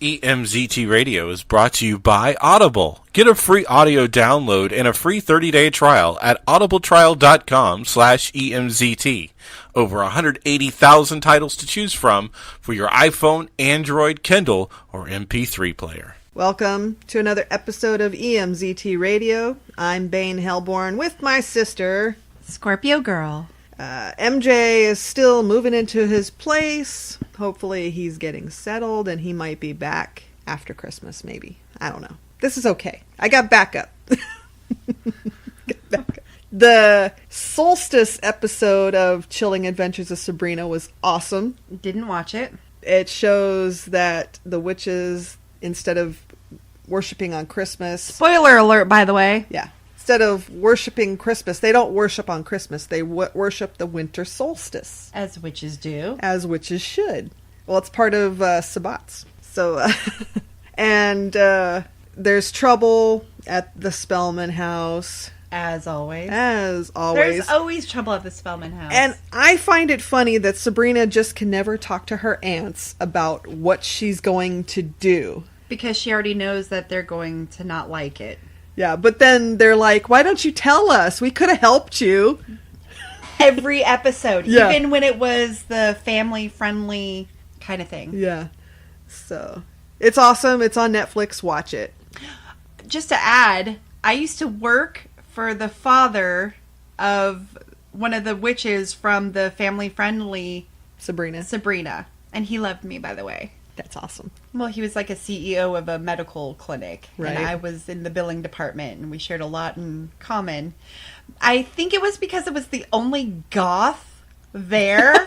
EMZT Radio is brought to you by Audible. Get a free audio download and a free 30-day trial at audibletrial.com/EMZT. Over 180,000 titles to choose from for your iPhone, Android, Kindle, or MP3 player. Welcome to another episode of EMZT Radio. I'm Bane Hellborn with my sister, Scorpio Girl. MJ is still moving into his place. Hopefully he's getting settled and he might be back after Christmas, maybe. I don't know. This is okay. I got backup. The solstice episode of Chilling Adventures of Sabrina was awesome. Didn't watch it. It shows that the witches, instead of worshiping on Christmas... Spoiler alert, by the way. Yeah. Instead of worshiping Christmas, they don't worship on Christmas. They worship the winter solstice. As witches do. As witches should. Well, it's part of Sabbats. So, and there's trouble at the Spellman house. As always. As always. There's always trouble at the Spellman house. And I find it funny that Sabrina just can never talk to her aunts about what she's going to do. Because she already knows that they're going to not like it. Yeah, but then they're like, why don't you tell us? We could have helped you. Every episode. Yeah. Even when it was the family-friendly kind of thing. Yeah. So, it's awesome. It's on Netflix. Watch it. Just to add, I used to work for the father of one of the witches from the family-friendly Sabrina. And he loved me, by the way. That's awesome. Well, he was like a CEO of a medical clinic. Right. And I was in the billing department, and we shared a lot in common. I think it was because it was the only goth there.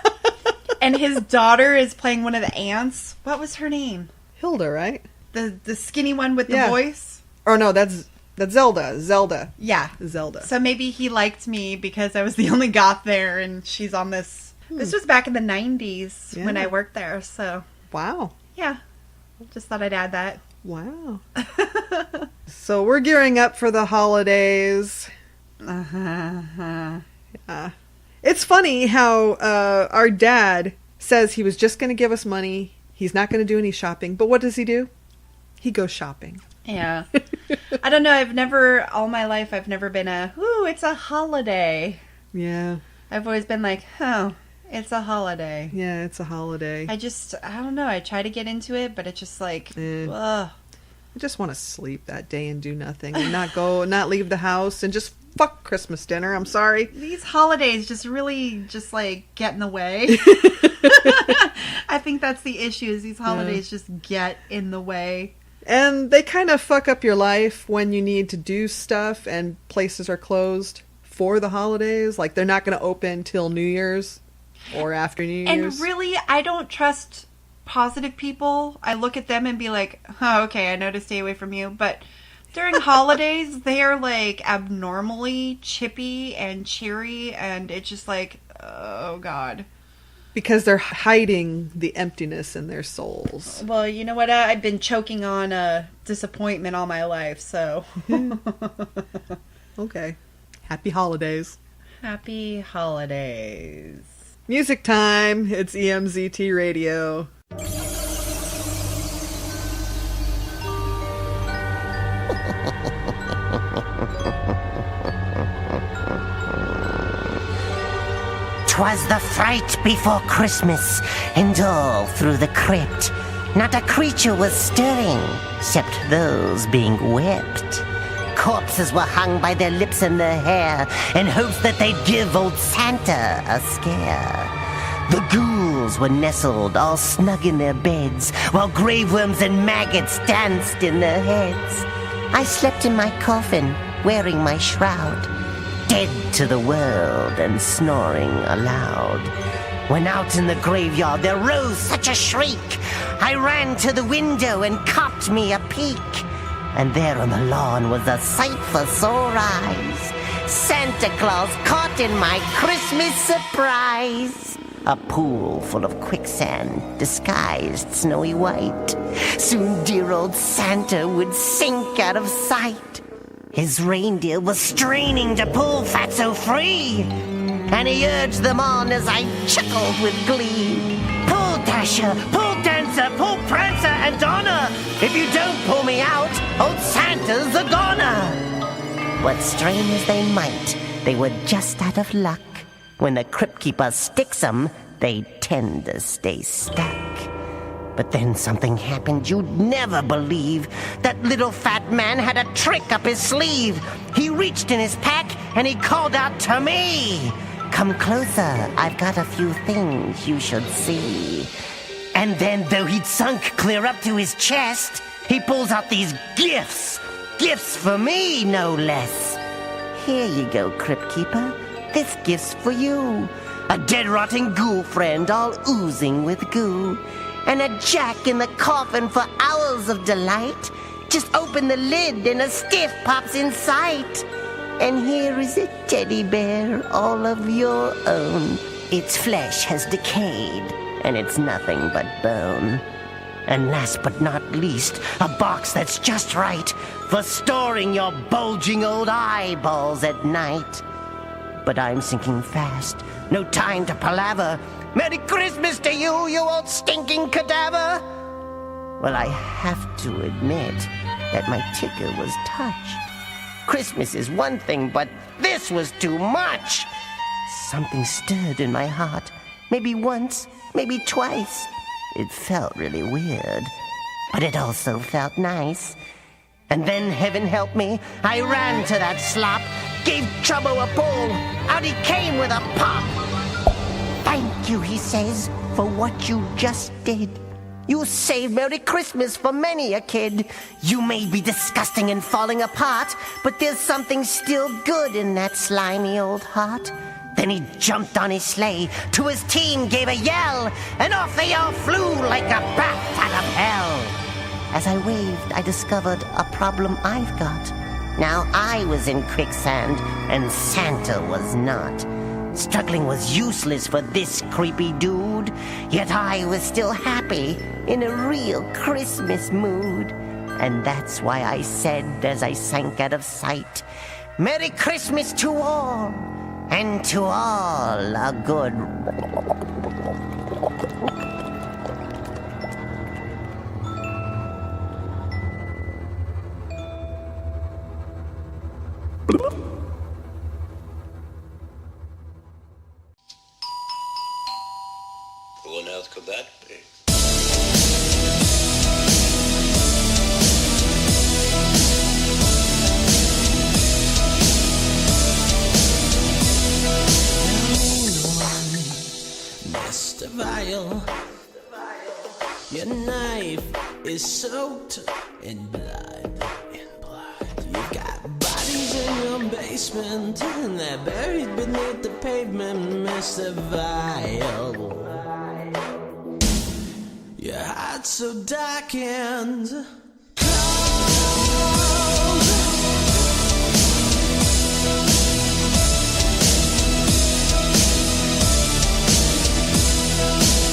And his daughter is playing one of the aunts. What was her name? Hilda, right? The skinny one with the voice? Or no, that's Zelda. Zelda. Yeah. Zelda. So maybe he liked me because I was the only goth there, and she's on this. This was back in the 90s when I worked there, so... Wow. Yeah. Just thought I'd add that. Wow. So we're gearing up for the holidays. It's funny how our dad says he was just going to give us money. He's not going to do any shopping. But what does he do? He goes shopping. Yeah. I don't know. All my life, I've never been it's a holiday. Yeah. I've always been like, it's a holiday. Yeah, it's a holiday. I don't know. I try to get into it, but it's just like, ugh. I just want to sleep that day and do nothing and not leave the house and just fuck Christmas dinner. I'm sorry. These holidays just really just like get in the way. I think that's the issue is these holidays just get in the way. And they kind of fuck up your life when you need to do stuff and places are closed for the holidays. Like they're not going to open till New Year's. Or after New Year's. And really, I don't trust positive people. I look at them and be like, okay, I know to stay away from you. But during holidays, they're like abnormally chippy and cheery. And it's just like, oh, God. Because they're hiding the emptiness in their souls. Well, you know what? I've been choking on disappointment all my life, so. Okay. Happy holidays. Happy holidays. Music time. It's EMZT Radio. "'Twas the fright before Christmas, and all through the crypt not a creature was stirring, except those being whipped. Corpses were hung by their lips and their hair in hopes that they'd give old Santa a scare. The ghouls were nestled all snug in their beds, while grave worms and maggots danced in their heads. I slept in my coffin, wearing my shroud, dead to the world and snoring aloud. When out in the graveyard there rose such a shriek, I ran to the window and cocked me a peek. And there on the lawn was a sight for sore eyes. Santa Claus caught in my Christmas surprise. A pool full of quicksand, disguised snowy white. Soon dear old Santa would sink out of sight. His reindeer was straining to pull Fatso free, and he urged them on as I chuckled with glee. Pull, Dasher, pull, Dancer, pull, Prancer and Donner. If you don't pull me out, old Santa's a goner. But strain as they might, they were just out of luck. When the Crypt Keeper sticks 'em, they tend to stay stuck. But then something happened you'd never believe. That little fat man had a trick up his sleeve. He reached in his pack and he called out to me. Come closer, I've got a few things you should see. And then, though he'd sunk clear up to his chest, he pulls out these gifts. Gifts for me, no less. Here you go, Crypt Keeper. This gift's for you. A dead-rotting ghoul friend all oozing with goo. And a jack in the coffin for hours of delight. Just open the lid and a stiff pops in sight. And here is a teddy bear all of your own. Its flesh has decayed, and it's nothing but bone. And last but not least, a box that's just right for storing your bulging old eyeballs at night. But I'm sinking fast, no time to palaver. Merry Christmas to you, you old stinking cadaver! Well, I have to admit that my ticker was touched. Christmas is one thing, but this was too much. Something stirred in my heart, maybe once, maybe twice. It felt really weird, but it also felt nice. And then, heaven help me, I ran to that slop, gave Trouble a pull. Out he came with a pop. Thank you, he says, for what you just did. You saved Merry Christmas for many a kid. You may be disgusting and falling apart, but there's something still good in that slimy old heart. Then he jumped on his sleigh, to his team gave a yell, and off they all flew like a bat out of hell. As I waved, I discovered a problem I've got. Now I was in quicksand, and Santa was not. Struggling was useless for this creepy dude, yet I was still happy, in a real Christmas mood. And that's why I said as I sank out of sight, Merry Christmas to all, and to all a good... Who on earth could that be? Mr. Vile, your knife is soaked in blood. You got bodies in your basement, and they're buried beneath the pavement, Mr. Vile. Your heart's so dark and cold.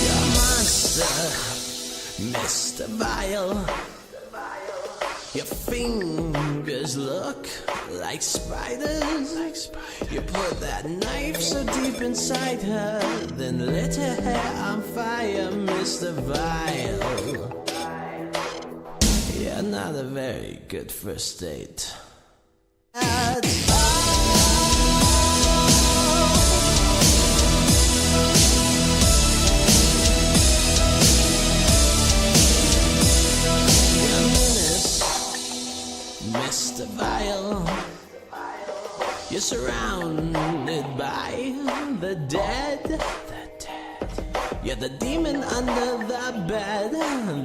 You're a monster, Mr. Vile. Your fingers look like spiders. You put that knife so deep inside her, then lit her hair on fire, Mr. Vile. Yeah, not a very good first date. Mr. Vile, you're surrounded by the dead. You're the demon under the bed,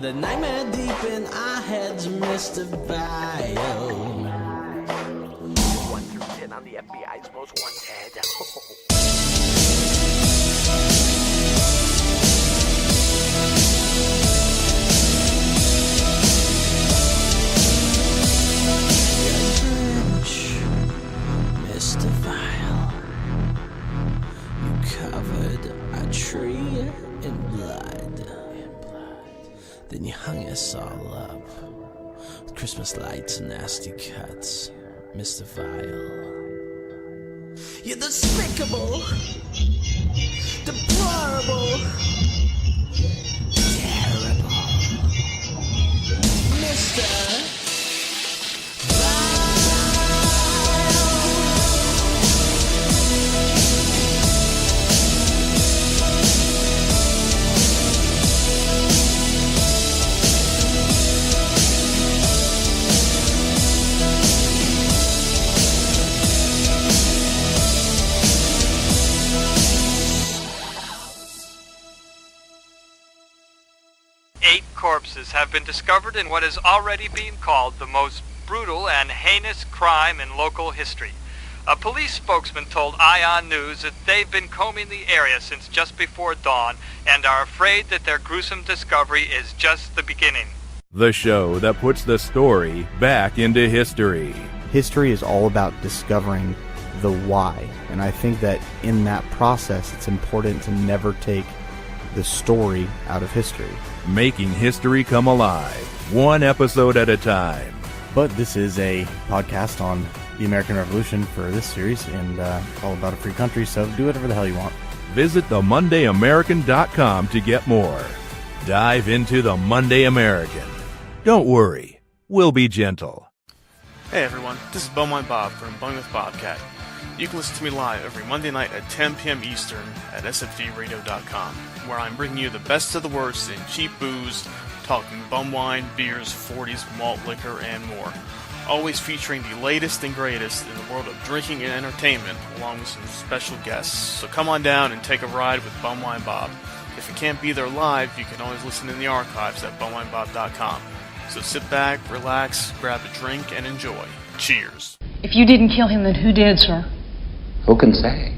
the nightmare deep in our heads, Mr. Vile. 1 through 10 on the FBI's most wanted. Mr. Vile, you covered a tree in blood. Then you hung us all up with Christmas lights and nasty cuts, Mr. Vile. You're despicable, deplorable, terrible, Mr. Corpses have been discovered in what is already being called the most brutal and heinous crime in local history. A police spokesman told Ion News that they've been combing the area since just before dawn and are afraid that their gruesome discovery is just the beginning. The show that puts the story back into history. History is all about discovering the why, and I think that in that process it's important to never take the story out of history. Making history come alive, one episode at a time. But this is a podcast on the American Revolution for this series, and all about a free country, so do whatever the hell you want. Visit theMondayAmerican.com to get more. Dive into the Monday American. Don't worry, we'll be gentle. Hey everyone, this is Beaumont Bob from Bowling with Bobcat. You can listen to me live every Monday night at 10 p.m. Eastern at sfdradio.com, where I'm bringing you the best of the worst in cheap booze, talking bum wine, beers, 40s, malt liquor, and more. Always featuring the latest and greatest in the world of drinking and entertainment, along with some special guests. So come on down and take a ride with Bumwine Bob. If you can't be there live, you can always listen in the archives at bumwinebob.com. So sit back, relax, grab a drink, and enjoy. Cheers. If you didn't kill him, then who did, sir? Who can say?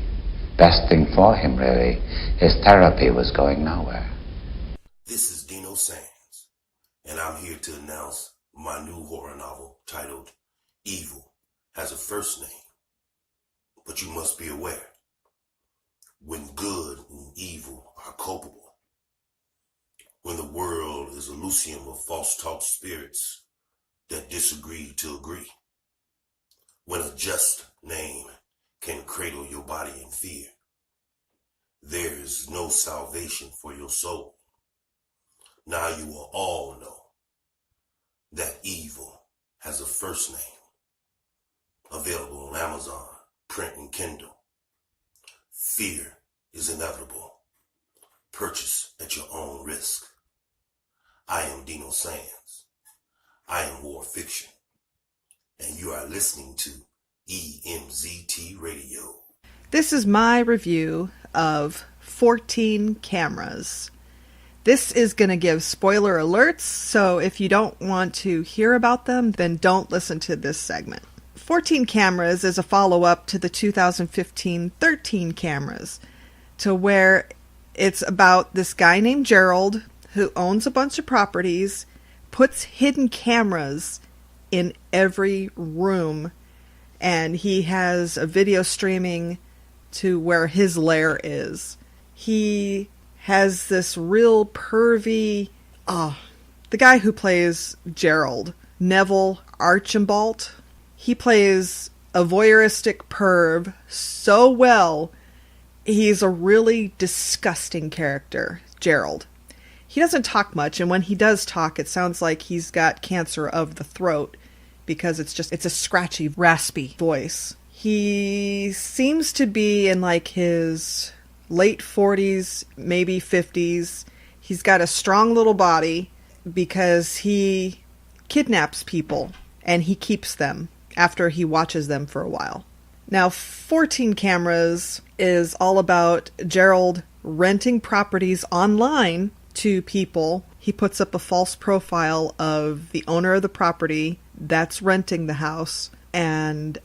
Best thing for him, really. His therapy was going nowhere. This is Dino Sands, and I'm here to announce my new horror novel titled Evil Has a First Name. But you must be aware, when good and evil are culpable, when the world is a Elysium of false-taught spirits that disagree to agree, when a just name can cradle your body in fear, there is no salvation for your soul. Now you will all know that evil has a first name. Available on Amazon, print and Kindle. Fear is inevitable. Purchase at your own risk. I am Dino Sands. I am War Fiction. And you are listening to EMZT Radio. This is my review of 14 Cameras. This is going to give spoiler alerts, so if you don't want to hear about them, then don't listen to this segment. 14 Cameras is a follow-up to the 2015 13 Cameras, to where it's about this guy named Gerald who owns a bunch of properties, puts hidden cameras in every room, and he has a video streaming to where his lair is. He has this real pervy, the guy who plays Gerald, Neville Archambault, he plays a voyeuristic perv so well, he's a really disgusting character, Gerald. He doesn't talk much, and when he does talk, it sounds like he's got cancer of the throat, because it's a scratchy, raspy voice. He seems to be in like his late 40s, maybe 50s. He's got a strong little body because he kidnaps people and he keeps them after he watches them for a while. Now, 14 Cameras is all about Gerald renting properties online to people. He puts up a false profile of the owner of the property that's renting the house, and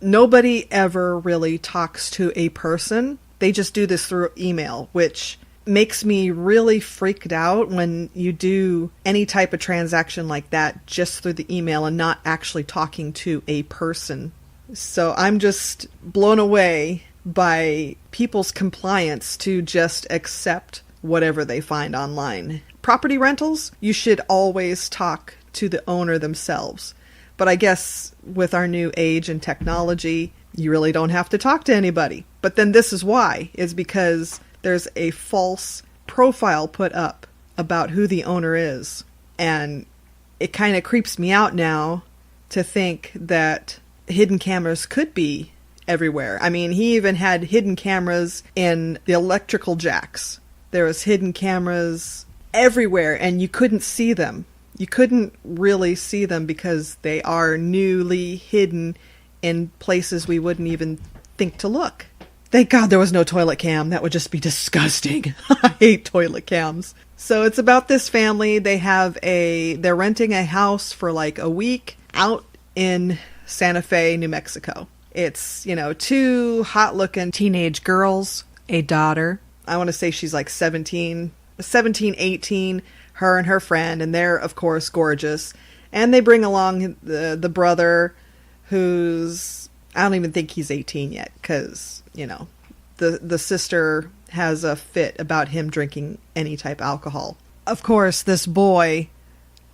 nobody ever really talks to a person. They just do this through email, which makes me really freaked out when you do any type of transaction like that just through the email and not actually talking to a person. So I'm just blown away by people's compliance to just accept whatever they find online. Property rentals, you should always talk to the owner themselves. But I guess with our new age and technology, you really don't have to talk to anybody. But then this is why, is because there's a false profile put up about who the owner is. And it kind of creeps me out now to think that hidden cameras could be everywhere. I mean, he even had hidden cameras in the electrical jacks. There was hidden cameras everywhere, and you couldn't see them. You couldn't really see them because they are newly hidden in places we wouldn't even think to look. Thank God there was no toilet cam. That would just be disgusting. I hate toilet cams. So it's about this family. They're renting a house for like a week out in Santa Fe, New Mexico. It's, two hot-looking teenage girls, a daughter. I want to say she's like 17, 18, her and her friend, and they're, of course, gorgeous. And they bring along the brother, who's, I don't even think he's 18 yet, because, the sister has a fit about him drinking any type of alcohol. Of course, this boy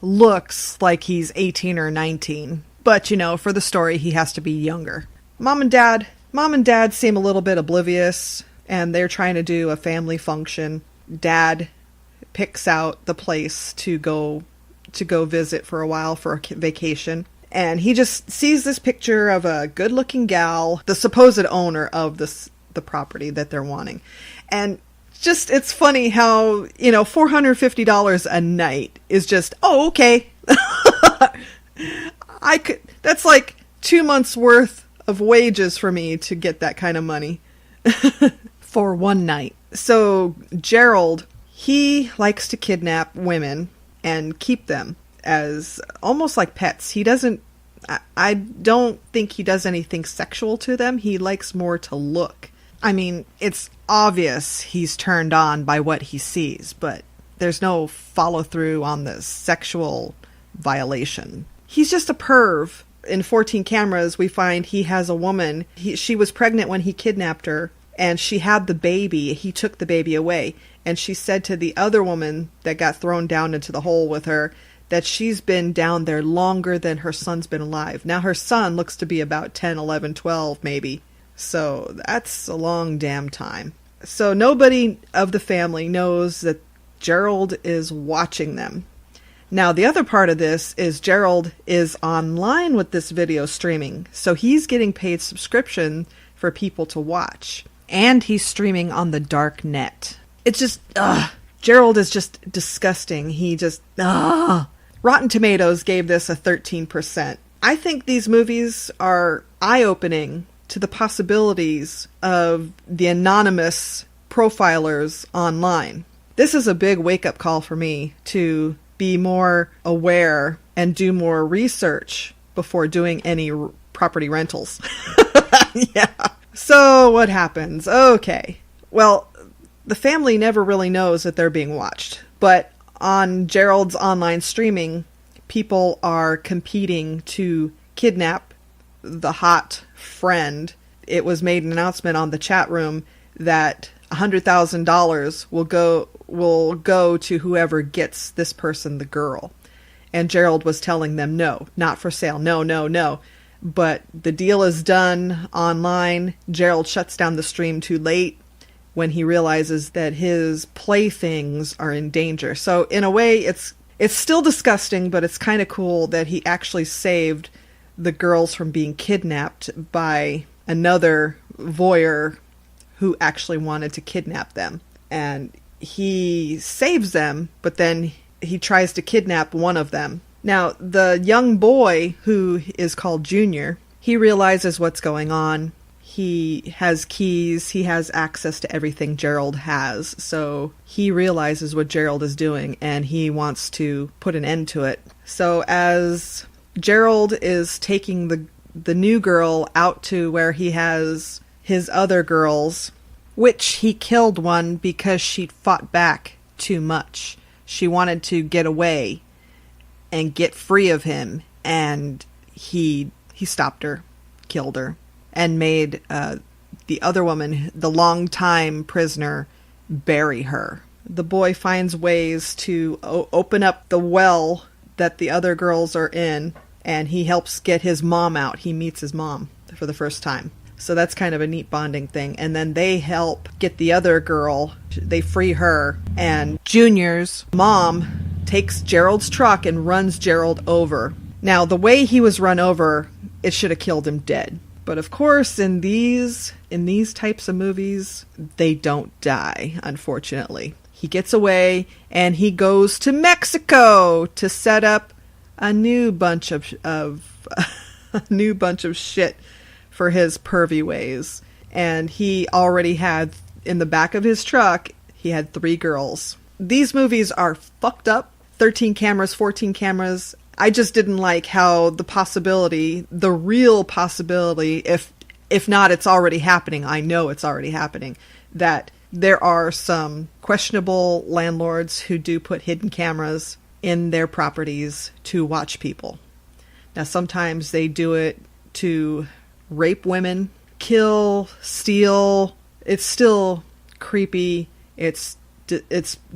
looks like he's 18 or 19, but, for the story, he has to be younger. Mom and dad seem a little bit oblivious, and they're trying to do a family function. Dad picks out the place to go visit for a while for a vacation. And he just sees this picture of a good-looking gal, the supposed owner of the property that they're wanting. And just, it's funny how, $450 a night is just, oh, okay. That's like 2 months worth of wages for me to get that kind of money for one night. So Gerald, he likes to kidnap women and keep them as almost like pets. I don't think he does anything sexual to them. He likes more to look. I mean, it's obvious he's turned on by what he sees, but there's no follow through on the sexual violation. He's just a perv. In 14 Cameras, we find he has a woman. She was pregnant when he kidnapped her, and she had the baby. He took the baby away, and she said to the other woman that got thrown down into the hole with her that she's been down there longer than her son's been alive. Now her son looks to be about 10, 11, 12 maybe. So that's a long damn time. So nobody of the family knows that Gerald is watching them. Now, the other part of this is Gerald is online with this video streaming, so he's getting paid subscription for people to watch. And he's streaming on the dark net. It's just, Gerald is just disgusting. He just, Rotten Tomatoes gave this a 13%. I think these movies are eye-opening to the possibilities of the anonymous profilers online. This is a big wake-up call for me to be more aware and do more research before doing any property rentals. Yeah. So what happens? Okay. Well, the family never really knows that they're being watched. But on Gerald's online streaming, people are competing to kidnap the hot friend. It was made an announcement on the chat room that $100,000 will go to whoever gets this person the girl. And Gerald was telling them, no, not for sale. No, no, no. But the deal is done online. Gerald shuts down the stream too late when he realizes that his playthings are in danger. So in a way, it's still disgusting, but it's kind of cool that he actually saved the girls from being kidnapped by another voyeur who actually wanted to kidnap them. And he saves them, but then he tries to kidnap one of them. Now, the young boy, who is called Junior, he realizes what's going on. He has keys. He has access to everything Gerald has. So he realizes what Gerald is doing, and he wants to put an end to it. So as Gerald is taking the new girl out to where he has his other girls, which he killed one because she fought back too much. She wanted to get away and get free of him, and he stopped her, killed her, and made the other woman, the longtime prisoner, bury her. The boy finds ways to open up the well that the other girls are in, and he helps get his mom out. He meets his mom for the first time. So that's kind of a neat bonding thing. And then they help get the other girl. They free her. And Junior's mom takes Gerald's truck and runs Gerald over. Now, the way he was run over, it should have killed him dead. But of course, in these types of movies, they don't die, unfortunately. He gets away and he goes to Mexico to set up a new bunch of a new bunch of shit for his pervy ways. And he already had in the back of his truck, he had 3 girls. These movies are fucked up. 13 cameras, 14 cameras. I just didn't like how the real possibility, if not it's already happening, I know it's already happening, that there are some questionable landlords who do put hidden cameras in their properties to watch people. Now, sometimes they do it to rape women, kill, steal. It's still creepy. It's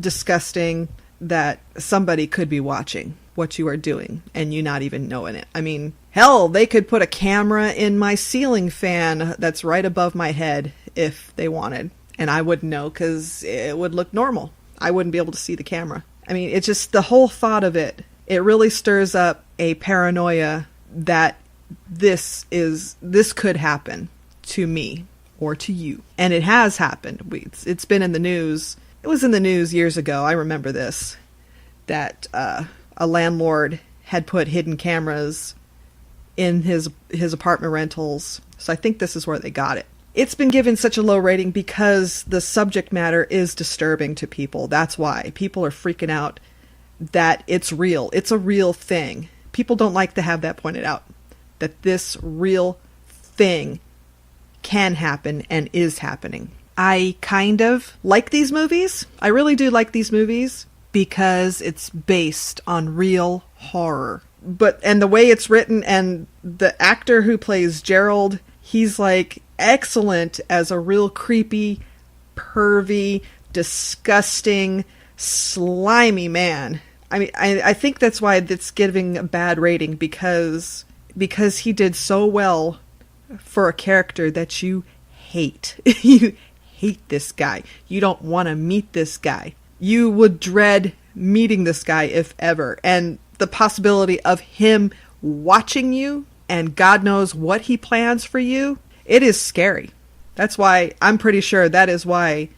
disgusting that somebody could be watching what you are doing and you not even knowing it. I mean, hell, they could put a camera in my ceiling fan that's right above my head if they wanted. And I wouldn't know because it would look normal. I wouldn't be able to see the camera. I mean, it's just the whole thought of it. It really stirs up a paranoia that this could happen to me or to you. And it has happened. It's been in the news. It was in the news years ago. I remember this, that a landlord had put hidden cameras in his apartment rentals. So I think this is where they got it. It's been given such a low rating because the subject matter is disturbing to people. That's why people are freaking out that it's real. It's a real thing. People don't like to have that pointed out, that this real thing can happen and is happening. I kind of like these movies. I really do like these movies because it's based on real horror. And the way it's written, and the actor who plays Gerald, he's like excellent as a real creepy, pervy, disgusting, slimy man. I mean, I think that's why it's giving a bad rating, because he did so well for a character that you hate. You hate this guy. You don't want to meet this guy. You would dread meeting this guy if ever. And the possibility of him watching you, and God knows what he plans for you, it is scary. That's why I'm pretty sure that is why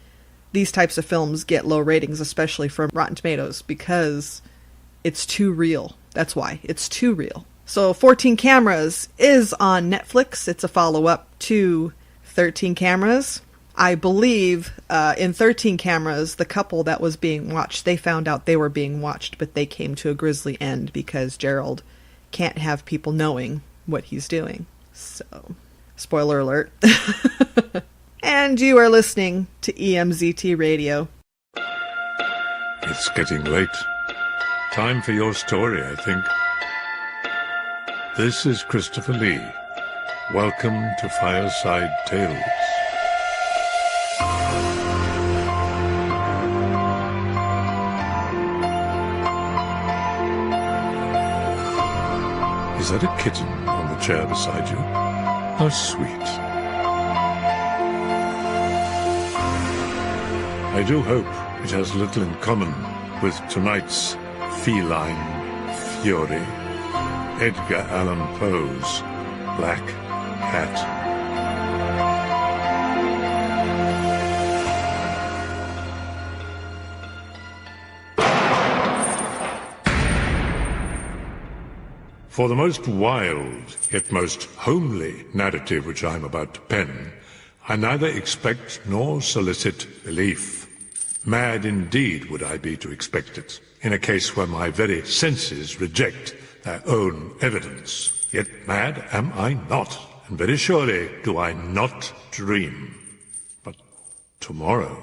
these types of films get low ratings, especially from Rotten Tomatoes, because it's too real. That's why. It's too real. So 14 Cameras is on Netflix. It's a follow-up to 13 Cameras. I believe in 13 Cameras, the couple that was being watched, they found out they were being watched, but they came to a grisly end because Gerald can't have people knowing what he's doing. So, spoiler alert. And you are listening to EMZT Radio. It's getting late. Time for your story, I think. This is Christopher Lee. Welcome to Fireside Tales. Is that a kitten on the chair beside you? How sweet. I do hope it has little in common with tonight's feline fury, Edgar Allan Poe's Black Cat. For the most wild, yet most homely narrative which I am about to pen, I neither expect nor solicit belief. Mad indeed would I be to expect it, in a case where my very senses reject their own evidence. Yet mad am I not, and very surely do I not dream. But tomorrow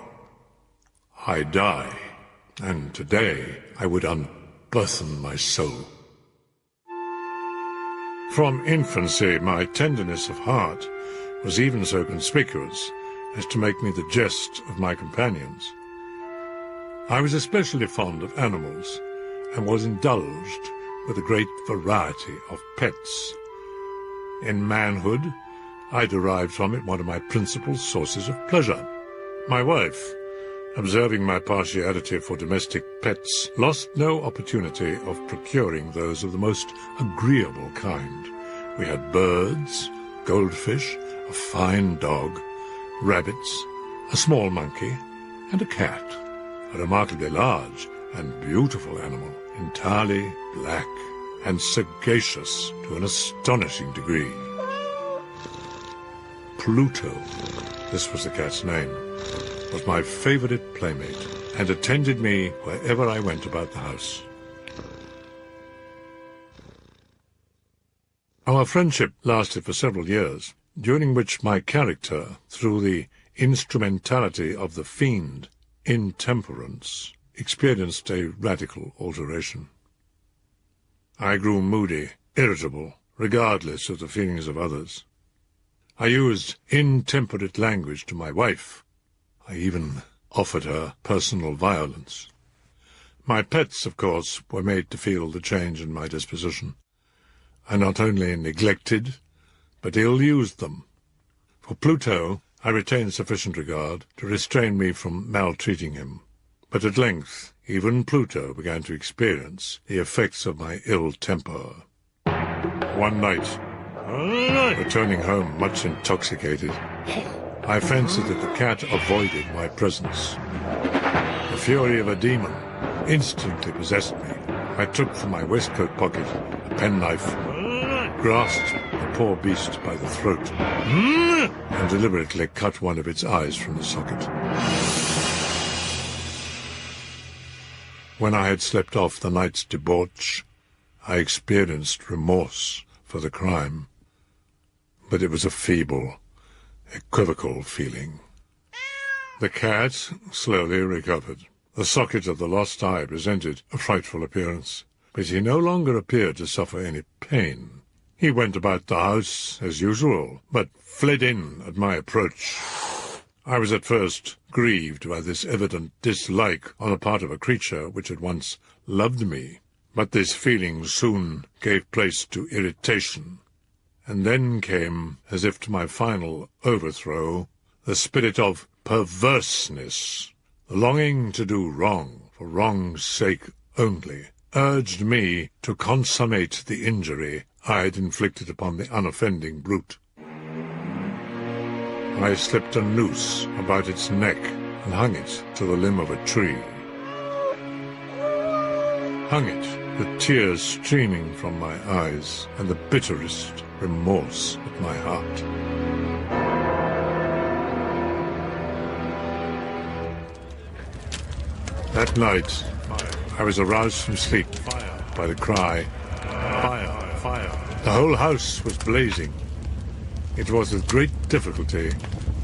I die, and today I would unburthen my soul. From infancy, my tenderness of heart was even so conspicuous as to make me the jest of my companions. I was especially fond of animals, and was indulged with a great variety of pets. In manhood, I derived from it one of my principal sources of pleasure. My wife, observing my partiality for domestic pets, lost no opportunity of procuring those of the most agreeable kind. We had birds, goldfish, a fine dog, rabbits, a small monkey, and a cat, a remarkably large and beautiful animal, entirely black and sagacious to an astonishing degree. Pluto, this was the cat's name, was my favorite playmate and attended me wherever I went about the house. Our friendship lasted for several years, during which my character, through the instrumentality of the fiend, Intemperance, experienced a radical alteration. I grew moody, irritable, regardless of the feelings of others. I used intemperate language to my wife. I even offered her personal violence. My pets, of course, were made to feel the change in my disposition. I not only neglected, but ill-used them. For Pluto, I retained sufficient regard to restrain me from maltreating him. But at length, even Pluto began to experience the effects of my ill temper. One night, returning home much intoxicated, I fancied that the cat avoided my presence. The fury of a demon instantly possessed me. I took from my waistcoat pocket a penknife, grasped the poor beast by the throat, and deliberately cut one of its eyes from the socket. When I had slept off the night's debauch, I experienced remorse for the crime, but it was a feeble, equivocal feeling. The cat slowly recovered. The socket of the lost eye presented a frightful appearance, but he no longer appeared to suffer any pain. He went about the house as usual, but fled in at my approach. I was at first grieved by this evident dislike on the part of a creature which had once loved me, but this feeling soon gave place to irritation, and then came, as if to my final overthrow, the spirit of perverseness. The longing to do wrong, for wrong's sake only, urged me to consummate the injury I had inflicted upon the unoffending brute. I slipped a noose about its neck and hung it to the limb of a tree. Hung it with tears streaming from my eyes and the bitterest remorse at my heart. That night, I was aroused from sleep by the cry, "Fire! Fire!" The whole house was blazing. It was with great difficulty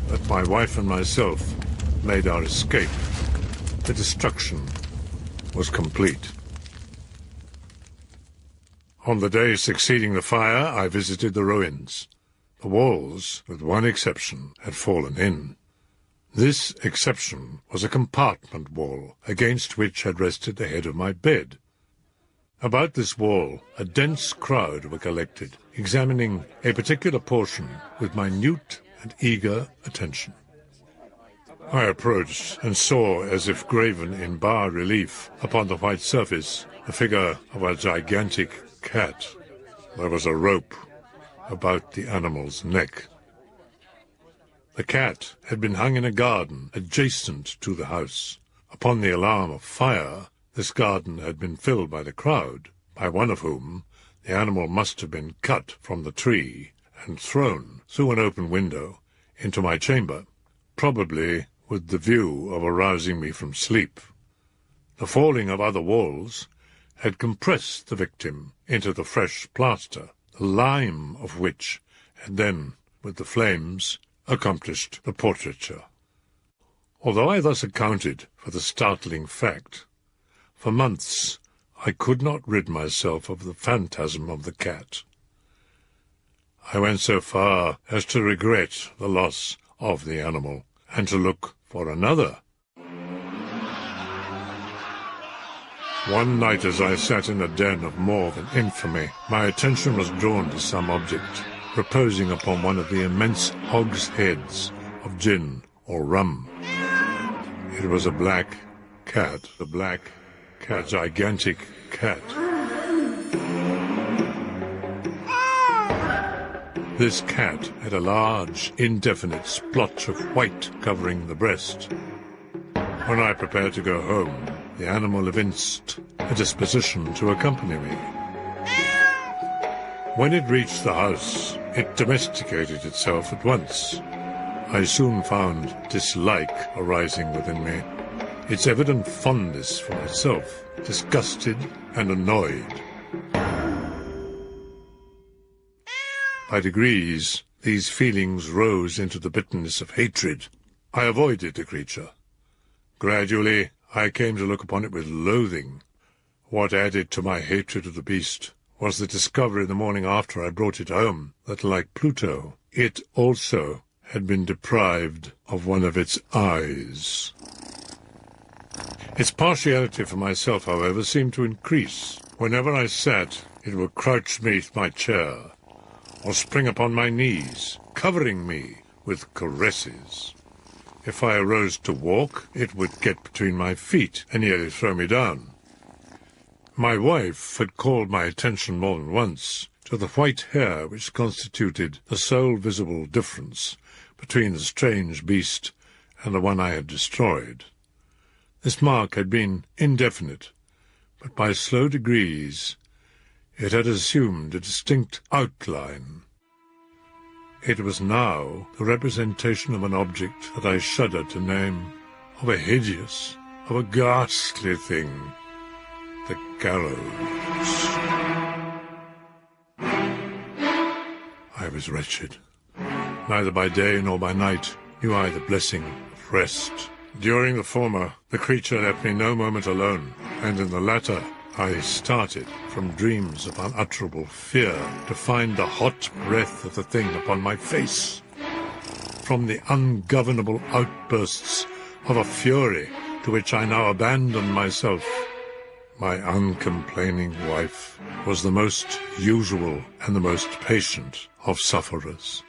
that my wife and myself made our escape. The destruction was complete. On the day succeeding the fire, I visited the ruins. The walls, with one exception, had fallen in. This exception was a compartment wall, against which had rested the head of my bed. About this wall, a dense crowd were collected, examining a particular portion with minute and eager attention. I approached and saw, as if graven in bas-relief upon the white surface, the figure of a gigantic cat. There was a rope about the animal's neck. The cat had been hung in a garden adjacent to the house. Upon the alarm of fire, this garden had been filled by the crowd, by one of whom the animal must have been cut from the tree and thrown through an open window into my chamber, probably with the view of arousing me from sleep. The falling of other walls had compressed the victim into the fresh plaster, the lime of which had then, with the flames, accomplished the portraiture. Although I thus accounted for the startling fact, for months I could not rid myself of the phantasm of the cat. I went so far as to regret the loss of the animal, and to look for another. One night as I sat in a den of more than infamy, my attention was drawn to some object reposing upon one of the immense hogsheads of gin or rum. It was a black cat, a gigantic cat. This cat had a large, indefinite splotch of white covering the breast. When I prepared to go home, the animal evinced a disposition to accompany me. When it reached the house, it domesticated itself at once. I soon found dislike arising within me, its evident fondness for myself, disgusted and annoyed. By degrees, these feelings rose into the bitterness of hatred. I avoided the creature. Gradually, I came to look upon it with loathing. What added to my hatred of the beast was the discovery the morning after I brought it home that, like Pluto, it also had been deprived of one of its eyes. Its partiality for myself, however, seemed to increase. Whenever I sat, it would crouch beneath my chair, or spring upon my knees, covering me with caresses. If I arose to walk, it would get between my feet and nearly throw me down. My wife had called my attention more than once to the white hair which constituted the sole visible difference between the strange beast and the one I had destroyed. This mark had been indefinite, but by slow degrees it had assumed a distinct outline. It was now the representation of an object that I shudder to name, of a hideous, of a ghastly thing, the gallows. I was wretched. Neither by day nor by night knew I the blessing of rest. During the former, the creature left me no moment alone, and in the latter, I started from dreams of unutterable fear to find the hot breath of the thing upon my face. From the ungovernable outbursts of a fury to which I now abandoned myself, my uncomplaining wife was the most usual and the most patient of sufferers.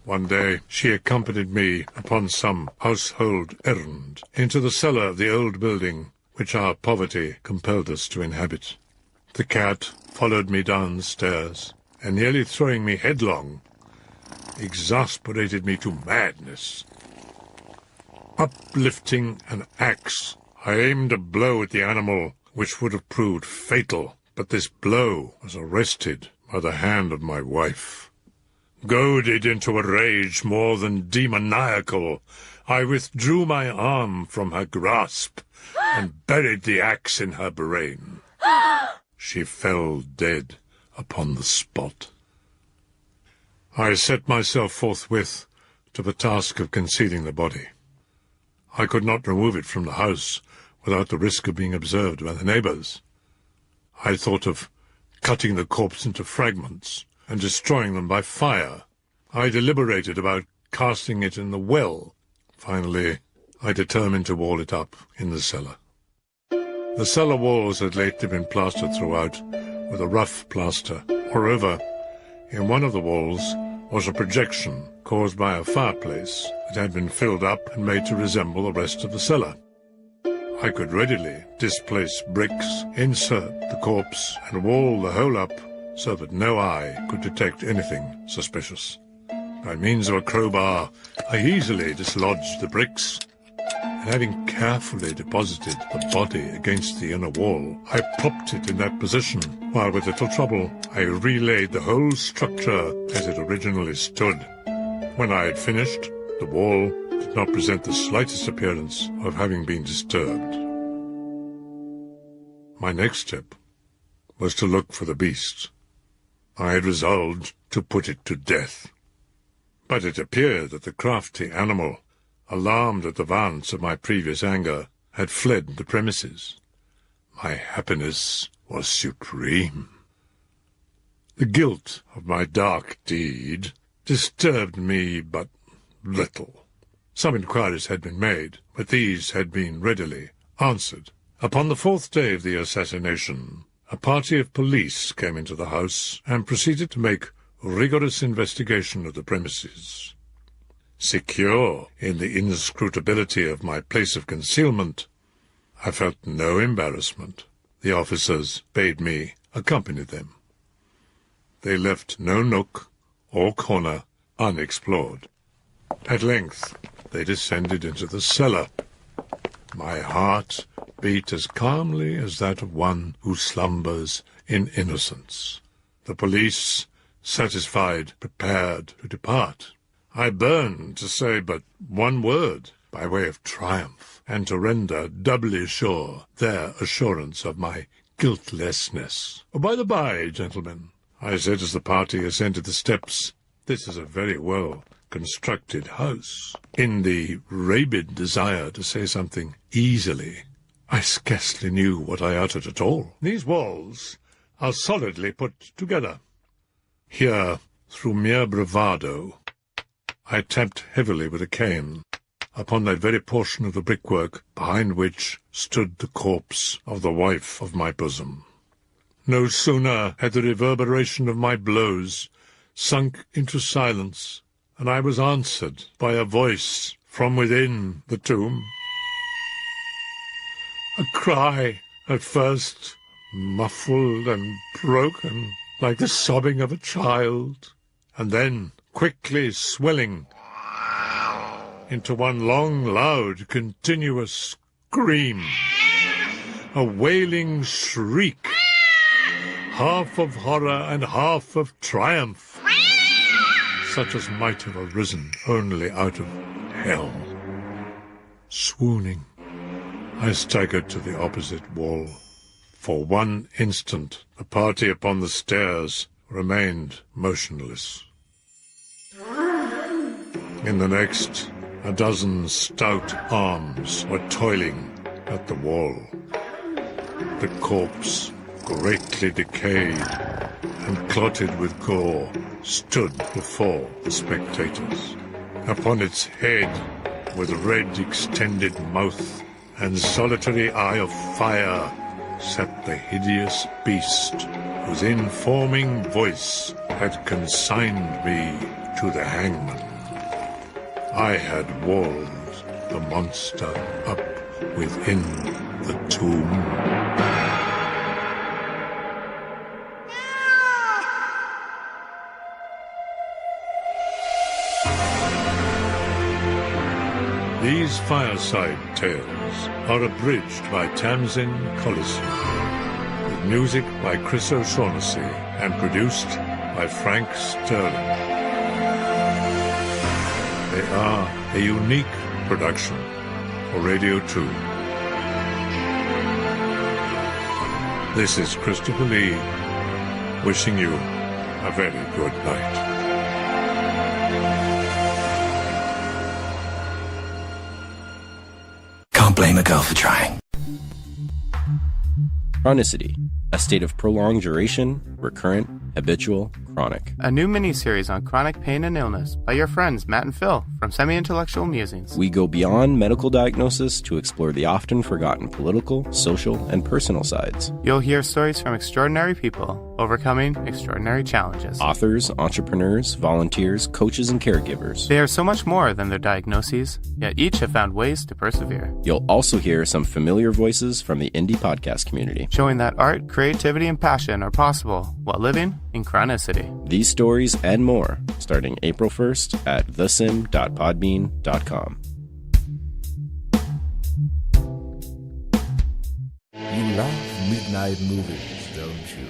One day she accompanied me upon some household errand into the cellar of the old building which our poverty compelled us to inhabit. The cat followed me down the stairs, and nearly throwing me headlong, exasperated me to madness. Uplifting an axe, I aimed a blow at the animal which would have proved fatal, but this blow was arrested by the hand of my wife. Goaded into a rage more than demoniacal, I withdrew my arm from her grasp and buried the axe in her brain. She fell dead upon the spot. I set myself forthwith to the task of concealing the body. I could not remove it from the house without the risk of being observed by the neighbours. I thought of cutting the corpse into fragments and destroying them by fire. I deliberated about casting it in the well. Finally, I determined to wall it up in the cellar. The cellar walls had lately been plastered throughout with a rough plaster. Moreover, in one of the walls was a projection caused by a fireplace that had been filled up and made to resemble the rest of the cellar. I could readily displace bricks, insert the corpse, and wall the whole up so that no eye could detect anything suspicious. By means of a crowbar, I easily dislodged the bricks, and having carefully deposited the body against the inner wall, I propped it in that position, while with little trouble I relaid the whole structure as it originally stood. When I had finished, the wall did not present the slightest appearance of having been disturbed. My next step was to look for the beast. I had resolved to put it to death. But it appeared that the crafty animal, alarmed at the violence of my previous anger, had fled the premises. My happiness was supreme. The guilt of my dark deed disturbed me but little. Some inquiries had been made, but these had been readily answered. Upon the 4th day of the assassination, a party of police came into the house and proceeded to make rigorous investigation of the premises. secure in the inscrutability of my place of concealment, I felt no embarrassment. The officers bade me accompany them. They left no nook or corner unexplored. At length, they descended into the cellar. My heart beat as calmly as that of one who slumbers in innocence. The police, satisfied, prepared to depart. I burned to say but one word by way of triumph, and to render doubly sure their assurance of my guiltlessness. Oh, by the by, gentlemen, I said as the party ascended the steps, this is a very well-constructed house. In the rabid desire to say something easily, I scarcely knew what I uttered at all. These walls are solidly put together. Here, through mere bravado, I tapped heavily with a cane upon that very portion of the brickwork behind which stood the corpse of the wife of my bosom. No sooner had the reverberation of my blows sunk into silence, and I was answered by a voice from within the tomb. A cry, at first muffled and broken, like the sobbing of a child, and then quickly swelling into one long, loud, continuous scream, a wailing shriek, half of horror and half of triumph, such as might have arisen only out of hell. Swooning, I staggered to the opposite wall. For one instant, the party upon the stairs remained motionless. In the next, a dozen stout arms were toiling at the wall. The corpse, greatly decayed and clotted with gore, stood before the spectators. Upon its head, with red extended mouth and solitary eye of fire, sat the hideous beast whose informing voice had consigned me to the hangman. I had walled the monster up within the tomb. These fireside tales are abridged by Tamsin Collison, with music by Chris O'Shaughnessy and produced by Frank Sterling. They are a unique production for Radio 2. This is Christopher Lee, wishing you a very good night. Can't blame a girl for trying. Chronicity, a state of prolonged duration, recurrent, habitual, chronic. A new miniseries on chronic pain and illness by your friends Matt and Phil from Semi-Intellectual Musings. We go beyond medical diagnosis to explore the often forgotten political, social, and personal sides. You'll hear stories from extraordinary people overcoming extraordinary challenges. Authors, entrepreneurs, volunteers, coaches, and caregivers. They are so much more than their diagnoses, yet each have found ways to persevere. You'll also hear some familiar voices from the indie podcast community, showing that art, creativity, and passion are possible while living in chronicity. These stories and more, starting April 1st at thesim.podbean.com. You love midnight movies, don't you?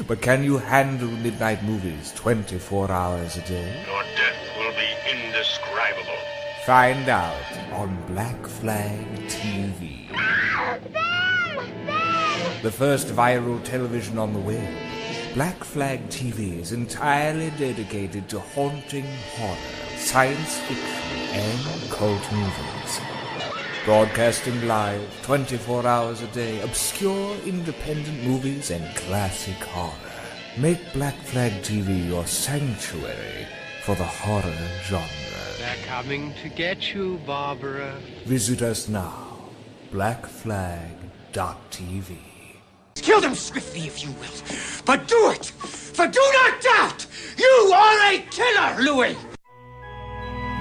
But can you handle midnight movies 24 hours a day? Your death will be indescribable. Find out on Black Flag TV. The first viral television on the web. Black Flag TV is entirely dedicated to haunting horror, science fiction, and cult movies. Broadcasting live 24 hours a day, obscure independent movies and classic horror. Make Black Flag TV your sanctuary for the horror genre. They're coming to get you, Barbara. Visit us now, blackflag.tv. Kill them swiftly if you will, but do it! For do not doubt, you are a killer, Louis!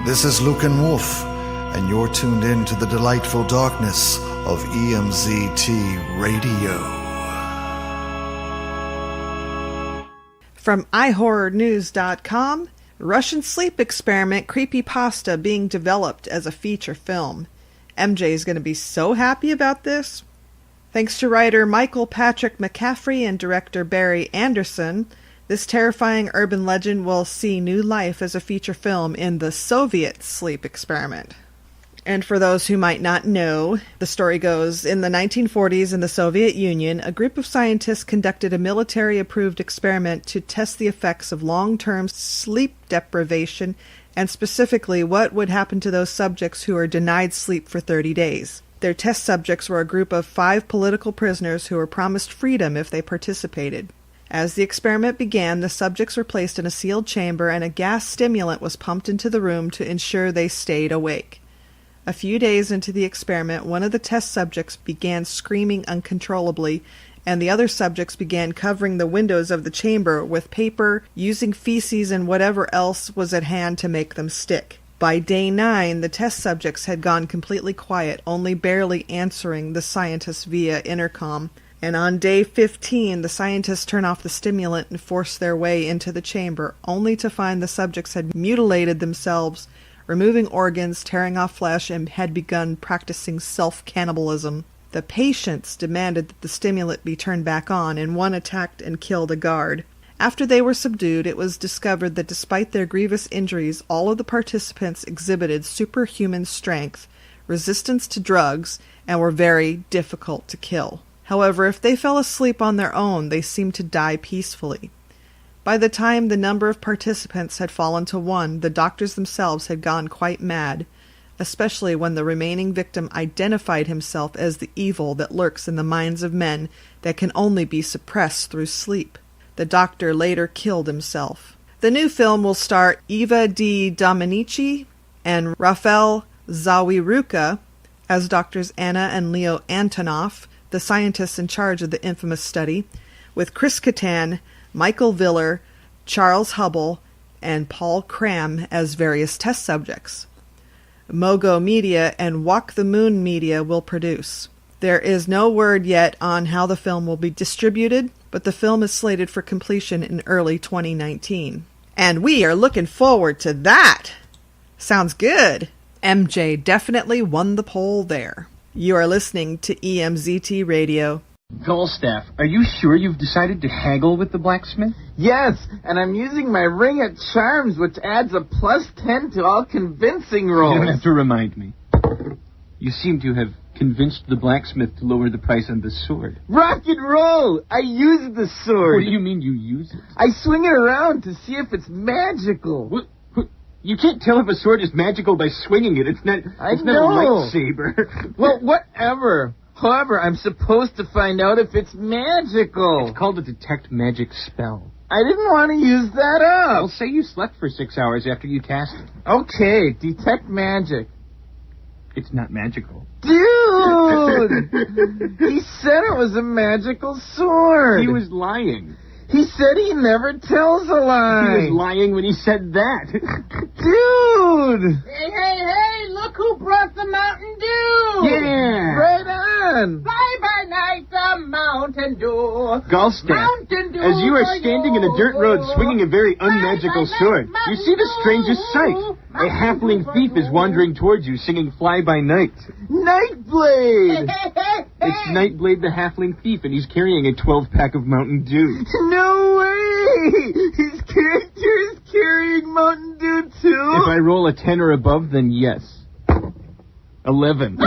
This is Lucan Wolf, and you're tuned in to the delightful darkness of EMZT Radio. From iHorrorNews.com, Russian sleep experiment creepypasta being developed as a feature film. MJ is going to be so happy about this. Thanks to writer Michael Patrick McCaffrey and director Barry Anderson, this terrifying urban legend will see new life as a feature film in the Soviet sleep experiment. And for those who might not know, the story goes, in the 1940s in the Soviet Union, a group of scientists conducted a military-approved experiment to test the effects of long-term sleep deprivation and specifically what would happen to those subjects who are denied sleep for 30 days. Their test subjects were a group of 5 political prisoners who were promised freedom if they participated. As the experiment began, the subjects were placed in a sealed chamber and a gas stimulant was pumped into the room to ensure they stayed awake. A few days into the experiment, one of the test subjects began screaming uncontrollably, and the other subjects began covering the windows of the chamber with paper, using feces and whatever else was at hand to make them stick. By day 9, the test subjects had gone completely quiet, only barely answering the scientists via intercom. And on day 15, the scientists turned off the stimulant and forced their way into the chamber, only to find the subjects had mutilated themselves, removing organs, tearing off flesh, and had begun practicing self-cannibalism. The patients demanded that the stimulant be turned back on, and one attacked and killed a guard. After they were subdued, it was discovered that despite their grievous injuries, all of the participants exhibited superhuman strength, resistance to drugs, and were very difficult to kill. However, if they fell asleep on their own, they seemed to die peacefully. By the time the number of participants had fallen to 1, the doctors themselves had gone quite mad, especially when the remaining victim identified himself as the evil that lurks in the minds of men that can only be suppressed through sleep. The doctor later killed himself. The new film will star Eva Di Domenici and Rafael Zawiruka as Doctors Anna and Leo Antonov, the scientists in charge of the infamous study, with Chris Kattan, Michael Viller, Charles Hubble, and Paul Cram as various test subjects. Mogo Media and Walk the Moon Media will produce. There is no word yet on how the film will be distributed, but the film is slated for completion in early 2019. And we are looking forward to that! Sounds good! MJ definitely won the poll there. You are listening to EMZT Radio. Goldstaff, are you sure you've decided to haggle with the blacksmith? Yes, and I'm using my ring at charms, which adds a +10 to all convincing rolls. You don't have to remind me. You seem to have convinced the blacksmith to lower the price on the sword. Rock and roll! I use the sword. What do you mean you use it? I swing it around to see if it's magical. What? You can't tell if a sword is magical by swinging it. It's not a lightsaber. Well, whatever. However, I'm supposed to find out if it's magical. It's called a detect magic spell. I didn't want to use that up. Well, say you slept for 6 hours after you cast it. Okay, detect magic. It's not magical. Dude! He said it was a magical sword. He was lying. He said he never tells a lie. He was lying when he said that. Dude! Hey, look who brought the Mountain Dew! Yeah! Right on! Fly by night, the Mountain Dew! Gallstaff, Mountain Dew as you are standing in a dirt road swinging a very unmagical sword, you see the strangest sight. A halfling thief is wandering towards you singing Fly by Night. Nightblade! It's Nightblade the halfling thief, and he's carrying a 12-pack of Mountain Dew. No way! His character is carrying Mountain Dew, too? If I roll a 10 or above, then yes. 11.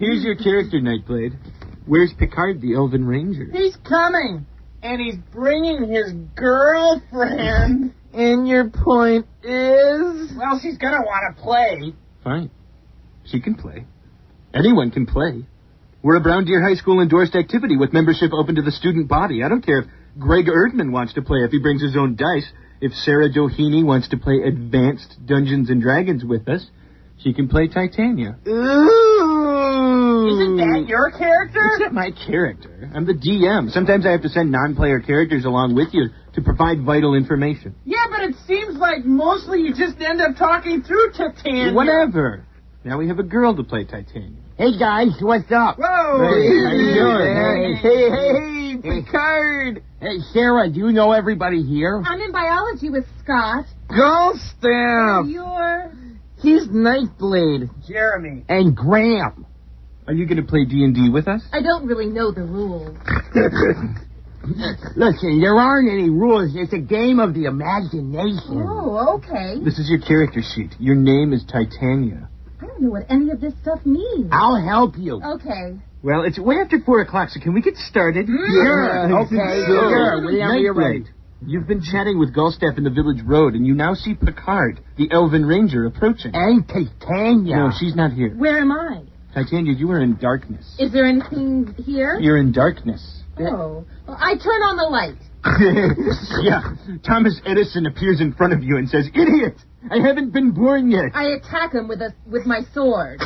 Here's your character, Nightblade. Where's Picard, the Elven Ranger? He's coming, and he's bringing his girlfriend. And your point is? Well, she's gonna want to play. Fine. She can play. Anyone can play. We're a Brown Deer High School endorsed activity with membership open to the student body. I don't care if Greg Erdman wants to play if he brings his own dice. If Sarah Doheny wants to play Advanced Dungeons and Dragons with us, she can play Titania. Ooh! Isn't that your character? It's not my character. I'm the DM. Sometimes I have to send non-player characters along with you to provide vital information. Yeah, but it seems like mostly you just end up talking through Titania. Whatever. Now we have a girl to play Titania. Hey, guys, what's up? Whoa! Hey, how you doing? Hey, Picard! Hey, Sarah, do you know everybody here? I'm in biology with Scott. Goldstaff! You're... He's Nightblade. Jeremy. And Graham. Are you going to play D&D with us? I don't really know the rules. Listen, there aren't any rules. It's a game of the imagination. Oh, okay. This is your character sheet. Your name is Titania. I don't know what any of this stuff means. I'll help you. Okay. Well, it's way after 4 o'clock, so can we get started? Sure. Okay, sure. Whenever you're ready. You've been chatting with Gullstaff in the village road, and you now see Picard, the Elven Ranger, approaching. And Titania. No, she's not here. Where am I? Titania, you are in darkness. Is there anything here? You're in darkness. Oh. Well, I turn on the light. Yeah. Thomas Edison appears in front of you and says, "Idiot! I haven't been born yet." I attack him with my sword.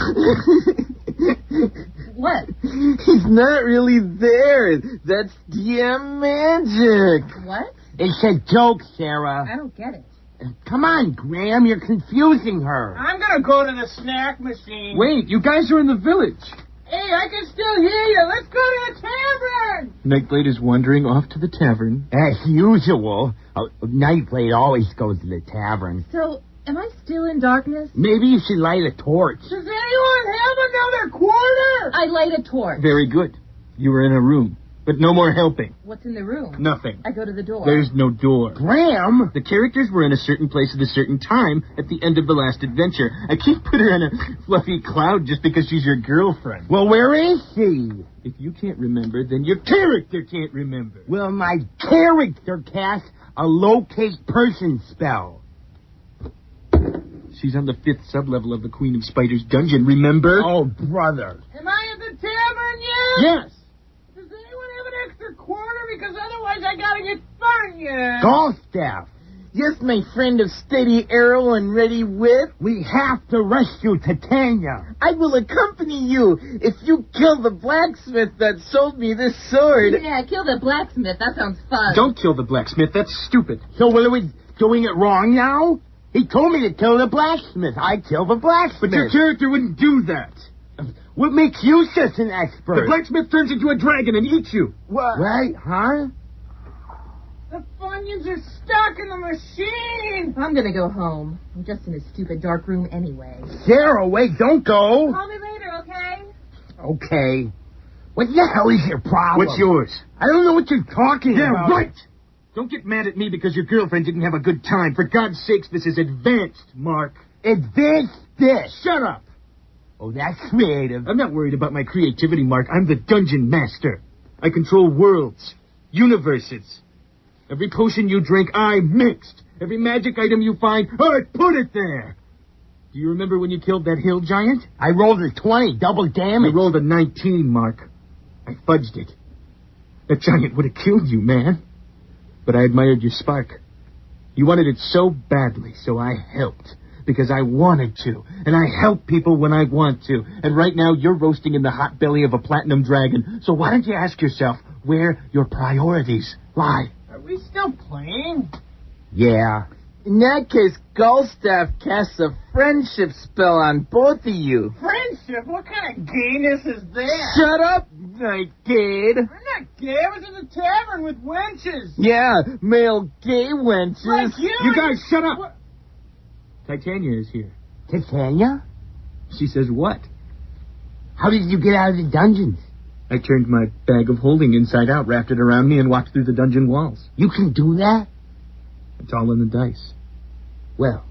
What? He's not really there. That's DM magic. What? It's a joke, Sarah. I don't get it. Come on, Graham, you're confusing her. I'm gonna go to the snack machine. Wait, you guys are in the village. Hey, I can still hear you. Let's go to the tavern. Nightblade is wandering off to the tavern. As usual. Nightblade always goes to the tavern. So, am I still in darkness? Maybe you should light a torch. Does anyone have another quarter? I light a torch. Very good. You are in a room, but no more helping. What's in the room? Nothing. I go to the door. There's no door. Graham! The characters were in a certain place at a certain time at the end of the last adventure. I can't put her in a fluffy cloud just because she's your girlfriend. Well, where is she? If you can't remember, then your character can't remember. Well, my character casts a locate person spell. She's on the 5th sublevel of the Queen of Spiders dungeon, remember? Oh, brother. Am I at the tavern yet? Yes. Does anyone have an extra quarter? Because otherwise I gotta get fun yet. Gullstaff. Yes, my friend of steady arrow and ready wit. We have to rescue Titania. I will accompany you if you kill the blacksmith that sold me this sword. Yeah, kill the blacksmith. That sounds fun. Don't kill the blacksmith. That's stupid. So what are we doing it wrong now? He told me to kill the blacksmith. I kill the blacksmith. But your character wouldn't do that. What makes you such an expert? The blacksmith turns into a dragon and eats you. What? Right, huh? The Funyuns are stuck in the machine. I'm gonna go home. I'm just in a stupid dark room anyway. Sarah, wait, don't go. Call me later, okay? Okay. What the hell is your problem? What's yours? I don't know what you're talking Yeah, about. right. Don't get mad at me because your girlfriend didn't have a good time. For God's sakes, this is advanced, Mark. Advanced this. Shut up. Oh, that's creative. I'm not worried about my creativity, Mark. I'm the dungeon master. I control worlds, universes. Every potion you drink, I mixed. Every magic item you find, I put it there. Do you remember when you killed that hill giant? I rolled a 20, double damage. You rolled a 19, Mark. I fudged it. That giant would have killed you, man. But I admired your spark. You wanted it so badly, so I helped. Because I wanted to. And I help people when I want to. And right now, you're roasting in the hot belly of a platinum dragon. So why don't you ask yourself where your priorities lie? Are we still playing? Yeah. In that case, Gullstaff casts a friendship spell on both of you. Friendship? What kind of gayness is that? Shut up, Nightgate. I'm not gay. I was in the tavern with wenches. Yeah, male gay wenches. Like you. You guys, shut up. What? Titania is here. Titania? She says what? How did you get out of the dungeons? I turned my bag of holding inside out, wrapped it around me, and walked through the dungeon walls. You can do that? It's all in the dice. Well,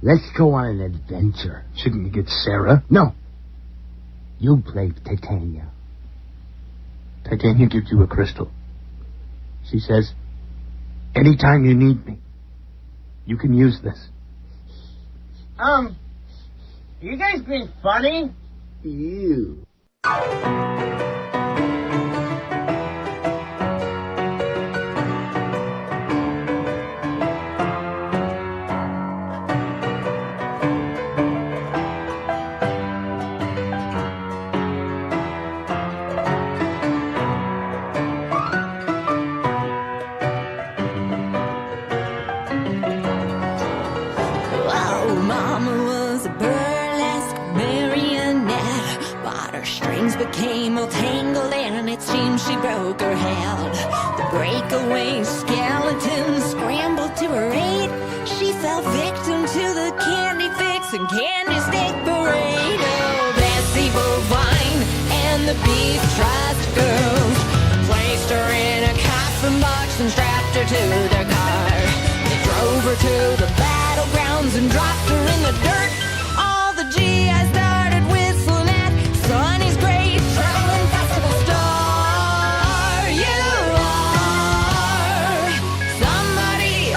let's go on an adventure. Shouldn't we get Sarah? No. You play Titania. Titania gives you a crystal. She says, anytime you need me, you can use this. Are you guys being funny? Ew. Her strings became all tangled and it seemed she broke her head. The breakaway skeleton scrambled to her aid. She fell victim to the candy fix and candy stick parade. Oh, Bessie Bovine and the Beef Trust girls placed her in a coffin box and strapped her to their car. They drove her to the battlegrounds and dropped her in the dirt. All the GIs started whistling at Sonny's great traveling festival star. You are somebody.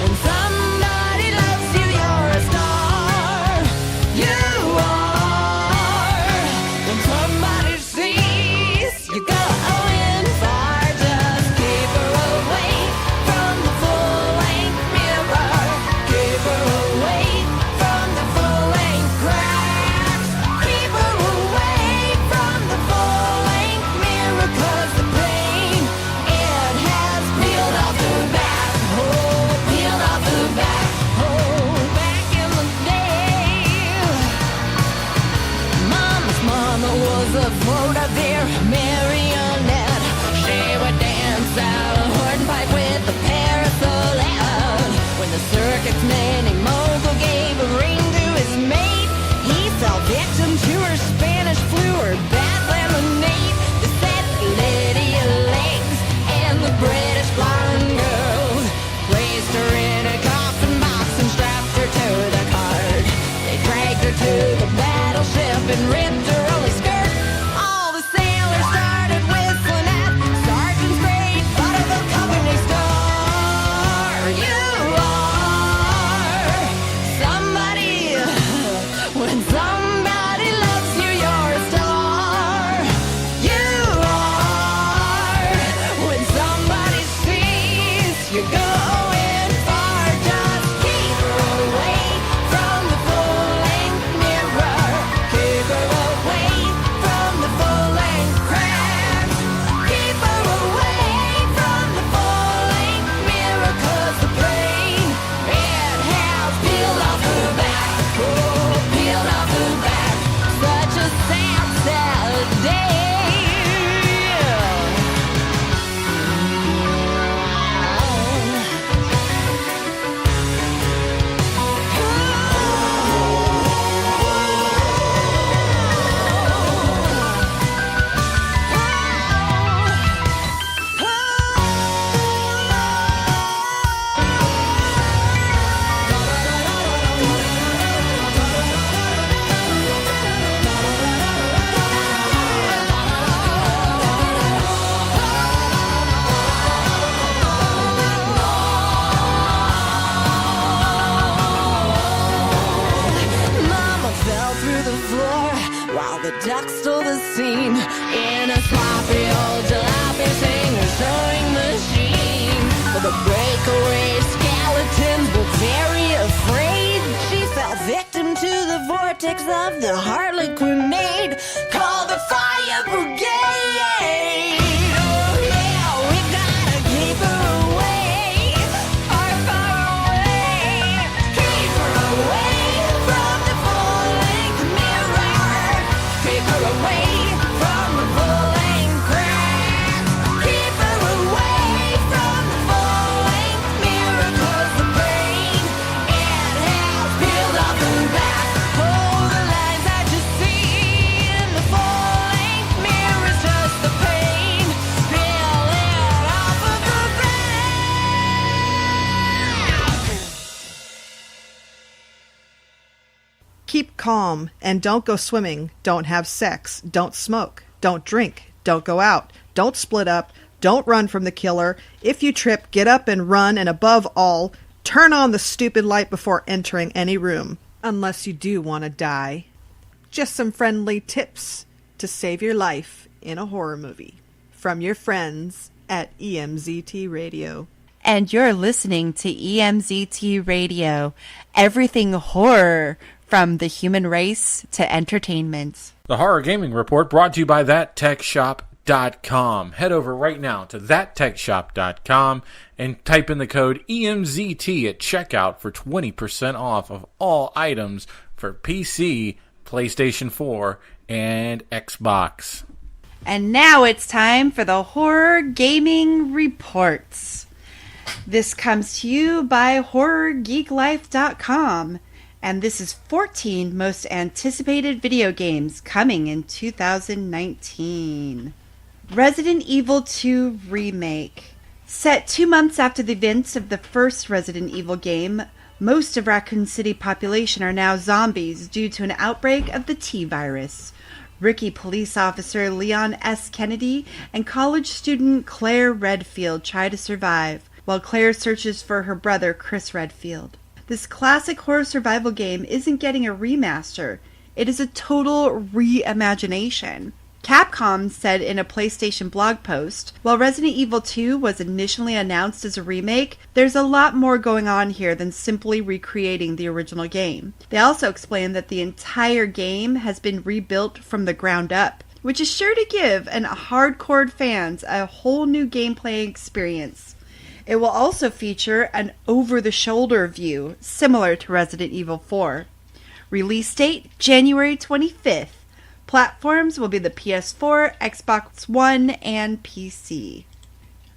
When somebody loves you, you're a star. You are. When somebody sees you going far, just keep her away from the full-length mirror. Keep her away from the full-length cracks. Keep her away from the full-length mirror, 'cause the pain, it has peeled off her back. Oh, peeled off her back. Oh, back in the day, Mama's mama was a Vaudeville marionette. She would dance out a hornpipe with a parasol out. When the circus man named Mogul gave a ring to his mate, he fell victim to her Spanish flu or bad lemonade. The set Lydia legs and the British blonde girls placed her in a coffin box and strapped her to the cart. They dragged her to the battleship and ripped her only skirt. All the sailors started whistling at Sergeant's great vaudeville company star. You are somebody. When somebody loves you, you're a star. You are. When somebody sees you going far, just keep her away from the full-length mirror. Keep her away from the full-length cracks. Keep her away from the full-length mirror, 'cause the pain, it has peeled off her back. Oh, peeled off her back. Such a sad, sad day. Mama fell through the floor while the ducks stole the scene in a sloppy old jalopy singer sewing machine. But the breakaway skeletons were very afraid. She fell victim to the vortex of the Harley Grenade. Call the fire brigade. Oh yeah, we gotta keep her away. Far, far away. Keep her away from the full-length mirror. Keep her away from the full-length crack. Keep her away from the full-length mirror, 'cause the pain, it has peeled off her back. Oh, the lines that you see in the full-length mirror is just the pain, peeling off of her back. Keep calm and don't go swimming. Don't have sex. Don't smoke. Don't drink. Don't go out. Don't split up. Don't run from the killer. If you trip, get up and run, and above all, turn on the stupid light before entering any room. Unless you do want to die. Just some friendly tips to save your life in a horror movie. From your friends at EMZT Radio. And you're listening to EMZT Radio. Everything horror, from the human race to entertainment. The Horror Gaming Report brought to you by ThatTechShop.com. Head over right now to ThatTechShop.com and type in the code EMZT at checkout for 20% off of all items for PC, PlayStation 4, and Xbox. And now it's time for the Horror Gaming Reports. This comes to you by HorrorGeekLife.com, and this is 14 most anticipated video games coming in 2019. Resident Evil 2 Remake. Set 2 months after the events of the first Resident Evil game, most of Raccoon City population are now zombies due to an outbreak of the T-virus. Rookie police officer Leon S. Kennedy and college student Claire Redfield try to survive, while Claire searches for her brother Chris Redfield. This classic horror survival game isn't getting a remaster. It is a total reimagination. Capcom said in a PlayStation blog post, while Resident Evil 2 was initially announced as a remake, there's a lot more going on here than simply recreating the original game. They also explained that the entire game has been rebuilt from the ground up, which is sure to give hardcore fans a whole new gameplay experience. It will also feature an over-the-shoulder view, similar to Resident Evil 4. Release date, January 25th. Platforms will be the PS4, Xbox One, and PC.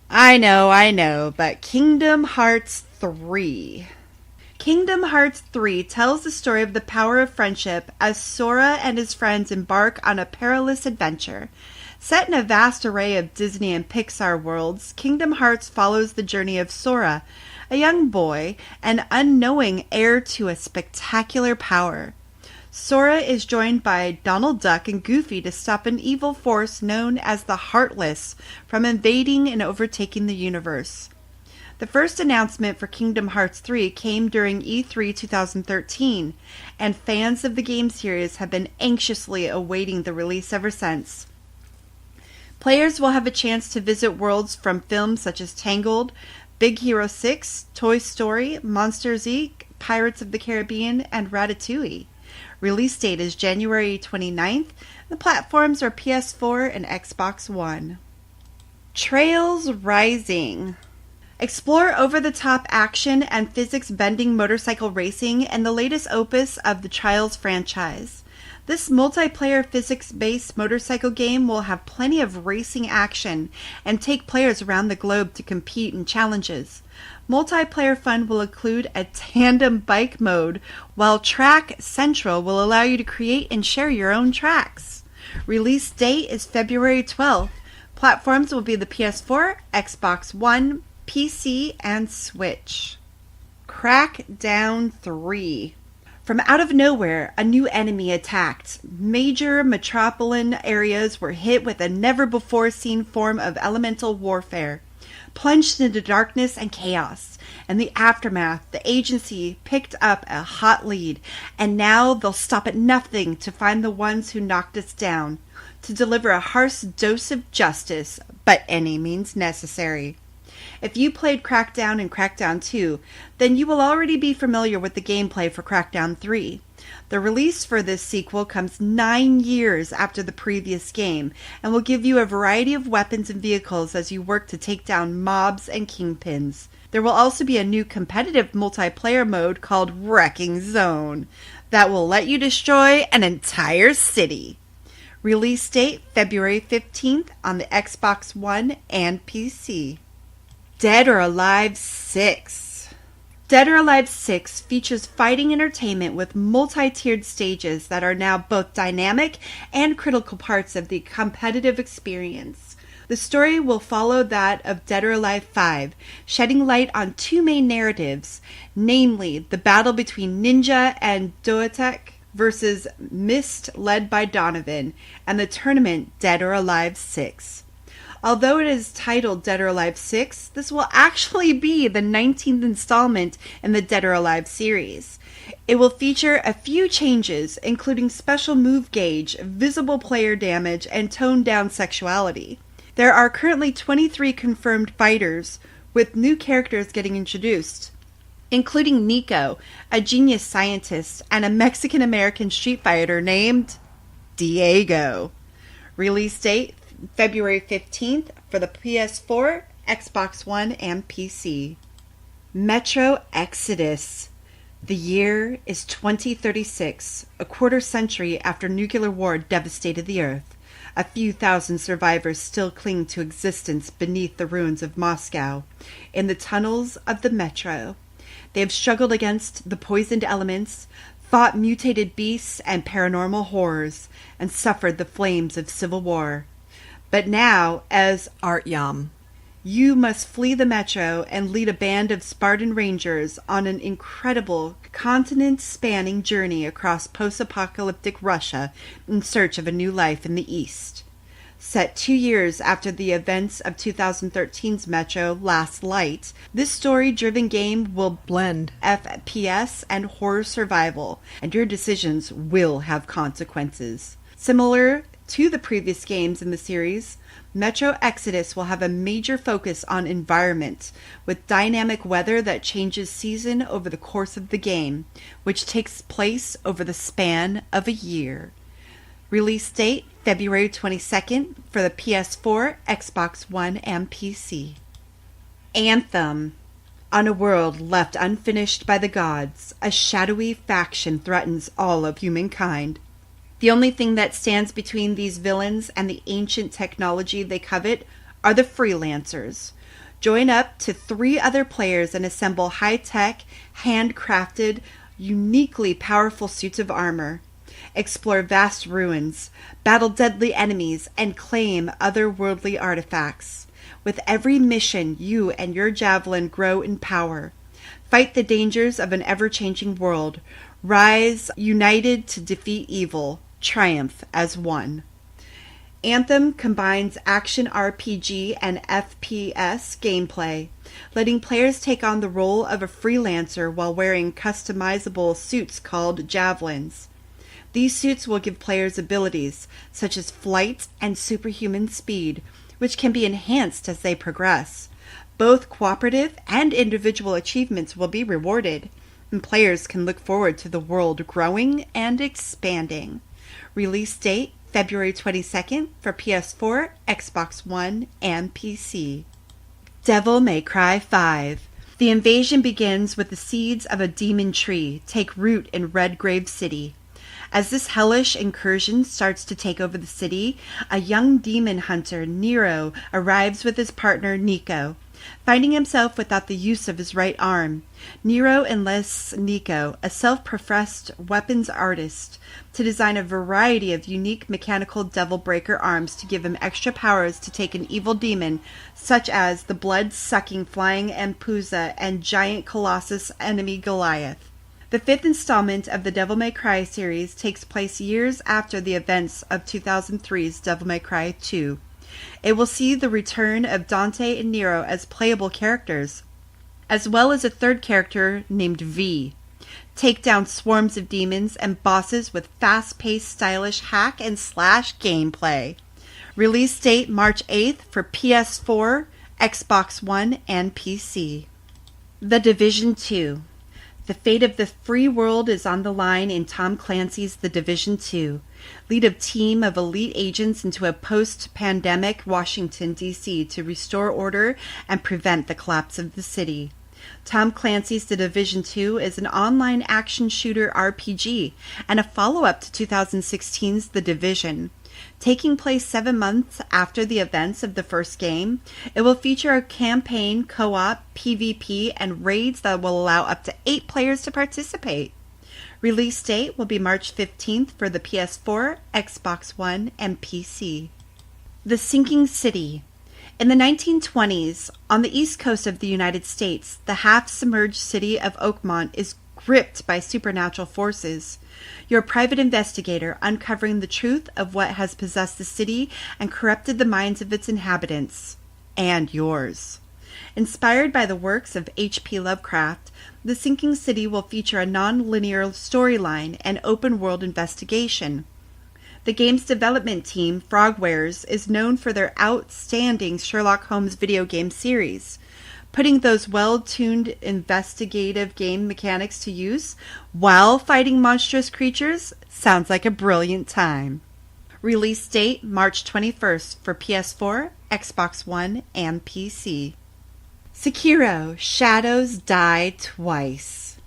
I know, but Kingdom Hearts 3. Kingdom Hearts 3 tells the story of the power of friendship as Sora and his friends embark on a perilous adventure. Set in a vast array of Disney and Pixar worlds, Kingdom Hearts follows the journey of Sora, a young boy, an unknowing heir to a spectacular power. Sora is joined by Donald Duck and Goofy to stop an evil force known as the Heartless from invading and overtaking the universe. The first announcement for Kingdom Hearts 3 came during E3 2013, and fans of the game series have been anxiously awaiting the release ever since. Players will have a chance to visit worlds from films such as Tangled, Big Hero 6, Toy Story, Monsters, Inc., Pirates of the Caribbean, and Ratatouille. Release date is January 29th. The platforms are PS4 and Xbox One. Trails Rising. Explore over-the-top action and physics-bending motorcycle racing in the latest opus of the Trials franchise. This multiplayer physics-based motorcycle game will have plenty of racing action and take players around the globe to compete in challenges. Multiplayer fun will include a tandem bike mode, while Track Central will allow you to create and share your own tracks. Release date is February 12th. Platforms will be the PS4, Xbox One, PC, and Switch. Crackdown 3. From out of nowhere, a new enemy attacked. Major metropolitan areas were hit with a never-before-seen form of elemental warfare. Plunged into darkness and chaos. In the aftermath, the agency picked up a hot lead, and now they'll stop at nothing to find the ones who knocked us down, to deliver a harsh dose of justice, by any means necessary. If you played Crackdown and Crackdown 2, then you will already be familiar with the gameplay for Crackdown 3. The release for this sequel comes 9 years after the previous game and will give you a variety of weapons and vehicles as you work to take down mobs and kingpins. There will also be a new competitive multiplayer mode called Wrecking Zone that will let you destroy an entire city. Release date February 15th on the Xbox One and PC. Dead or Alive 6. Dead or Alive 6 features fighting entertainment with multi-tiered stages that are now both dynamic and critical parts of the competitive experience. The story will follow that of Dead or Alive 5, shedding light on two main narratives, namely the battle between Ninja and Doetek versus Mist led by Donovan, and the tournament Dead or Alive 6. Although it is titled Dead or Alive 6, this will actually be the 19th installment in the Dead or Alive series. It will feature a few changes, including special move gauge, visible player damage, and toned-down sexuality. There are currently 23 confirmed fighters, with new characters getting introduced, including Nico, a genius scientist, and a Mexican-American street fighter named Diego. Release date February 15th for the PS4, Xbox One, and PC. Metro Exodus. The year is 2036, a quarter century after nuclear war devastated the Earth. A few thousand survivors still cling to existence beneath the ruins of Moscow, in the tunnels of the metro. They have struggled against the poisoned elements, fought mutated beasts and paranormal horrors, and suffered the flames of civil war. But now, as Artyom, you must flee the metro and lead a band of Spartan Rangers on an incredible, continent-spanning journey across post-apocalyptic Russia in search of a new life in the East. Set 2 years after the events of 2013's Metro Last Light, this story-driven game will blend FPS and horror survival, and your decisions will have consequences. Similar to the previous games in the series, Metro Exodus will have a major focus on environment, with dynamic weather that changes season over the course of the game, which takes place over the span of a year. Release date, February 22nd for the PS4, Xbox One, and PC. Anthem. On a world left unfinished by the gods, a shadowy faction threatens all of humankind. The only thing that stands between these villains and the ancient technology they covet are the freelancers. Join up to 3 other players and assemble high-tech, handcrafted, uniquely powerful suits of armor. Explore vast ruins, battle deadly enemies, and claim otherworldly artifacts. With every mission, you and your javelin grow in power. Fight the dangers of an ever-changing world. Rise united to defeat evil. Triumph as one. Anthem combines action RPG and FPS gameplay, letting players take on the role of a freelancer while wearing customizable suits called javelins. These suits will give players abilities such as flight and superhuman speed, which can be enhanced as they progress. Both cooperative and individual achievements will be rewarded, and players can look forward to the world growing and expanding. Release date, February 22nd for PS4, Xbox One, and PC. Devil May Cry 5. The invasion begins with the seeds of a demon tree take root in Redgrave City. As this hellish incursion starts to take over the city, a young demon hunter, Nero, arrives with his partner, Nico. Finding himself without the use of his right arm, Nero enlists Nico, a self-professed weapons artist, to design a variety of unique mechanical devil breaker arms to give him extra powers to take an evil demon, such as the blood-sucking flying Ampuza and giant colossus enemy Goliath. The 5th installment of the Devil May Cry series takes place years after the events of 2003's Devil May Cry 2. It will see the return of Dante and Nero as playable characters, as well as a third character named V. Take down swarms of demons and bosses with fast-paced, stylish hack-and-slash gameplay. Release date March 8th for PS4, Xbox One, and PC. The Division 2. The fate of the free world is on the line in Tom Clancy's The Division 2. Lead a team of elite agents into a post-pandemic Washington, D.C. to restore order and prevent the collapse of the city. Tom Clancy's The Division 2 is an online action shooter RPG and a follow-up to 2016's The Division. Taking place 7 months after the events of the first game, it will feature a campaign, co-op, PvP, and raids that will allow up to 8 players to participate. Release date will be March 15th for the PS4, Xbox One, and PC. The Sinking City. In the 1920s, on the east coast of the United States, the half-submerged city of Oakmont is gripped by supernatural forces. You're a private investigator uncovering the truth of what has possessed the city and corrupted the minds of its inhabitants. And yours. Inspired by the works of H.P. Lovecraft, The Sinking City will feature a non-linear storyline and open-world investigation. The game's development team, Frogwares, is known for their outstanding Sherlock Holmes video game series. Putting those well-tuned investigative game mechanics to use while fighting monstrous creatures sounds like a brilliant time. Release date March 21st for PS4, Xbox One, and PC. Sekiro: Shadows Die Twice.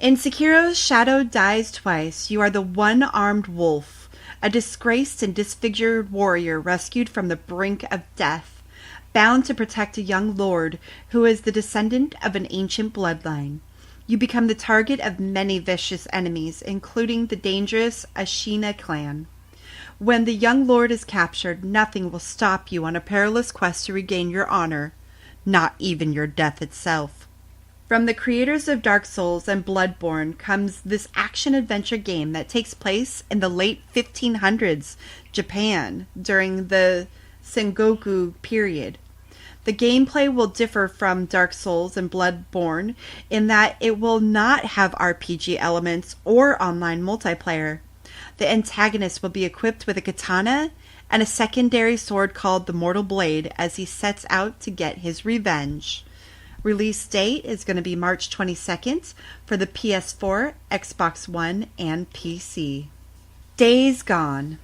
In Sekiro's Shadow Dies Twice, you are the one-armed wolf, a disgraced and disfigured warrior rescued from the brink of death, bound to protect a young lord who is the descendant of an ancient bloodline. You become the target of many vicious enemies, including the dangerous Ashina clan. When the young lord is captured, nothing will stop you on a perilous quest to regain your honor, not even your death itself. From the creators of Dark Souls and Bloodborne comes this action-adventure game that takes place in the late 1500s Japan during the Sengoku period. The gameplay will differ from Dark Souls and Bloodborne in that it will not have RPG elements or online multiplayer. The antagonist will be equipped with a katana and a secondary sword called the Mortal Blade as he sets out to get his revenge. Release date is going to be March 22nd for the PS4, Xbox One, and PC. Days Gone.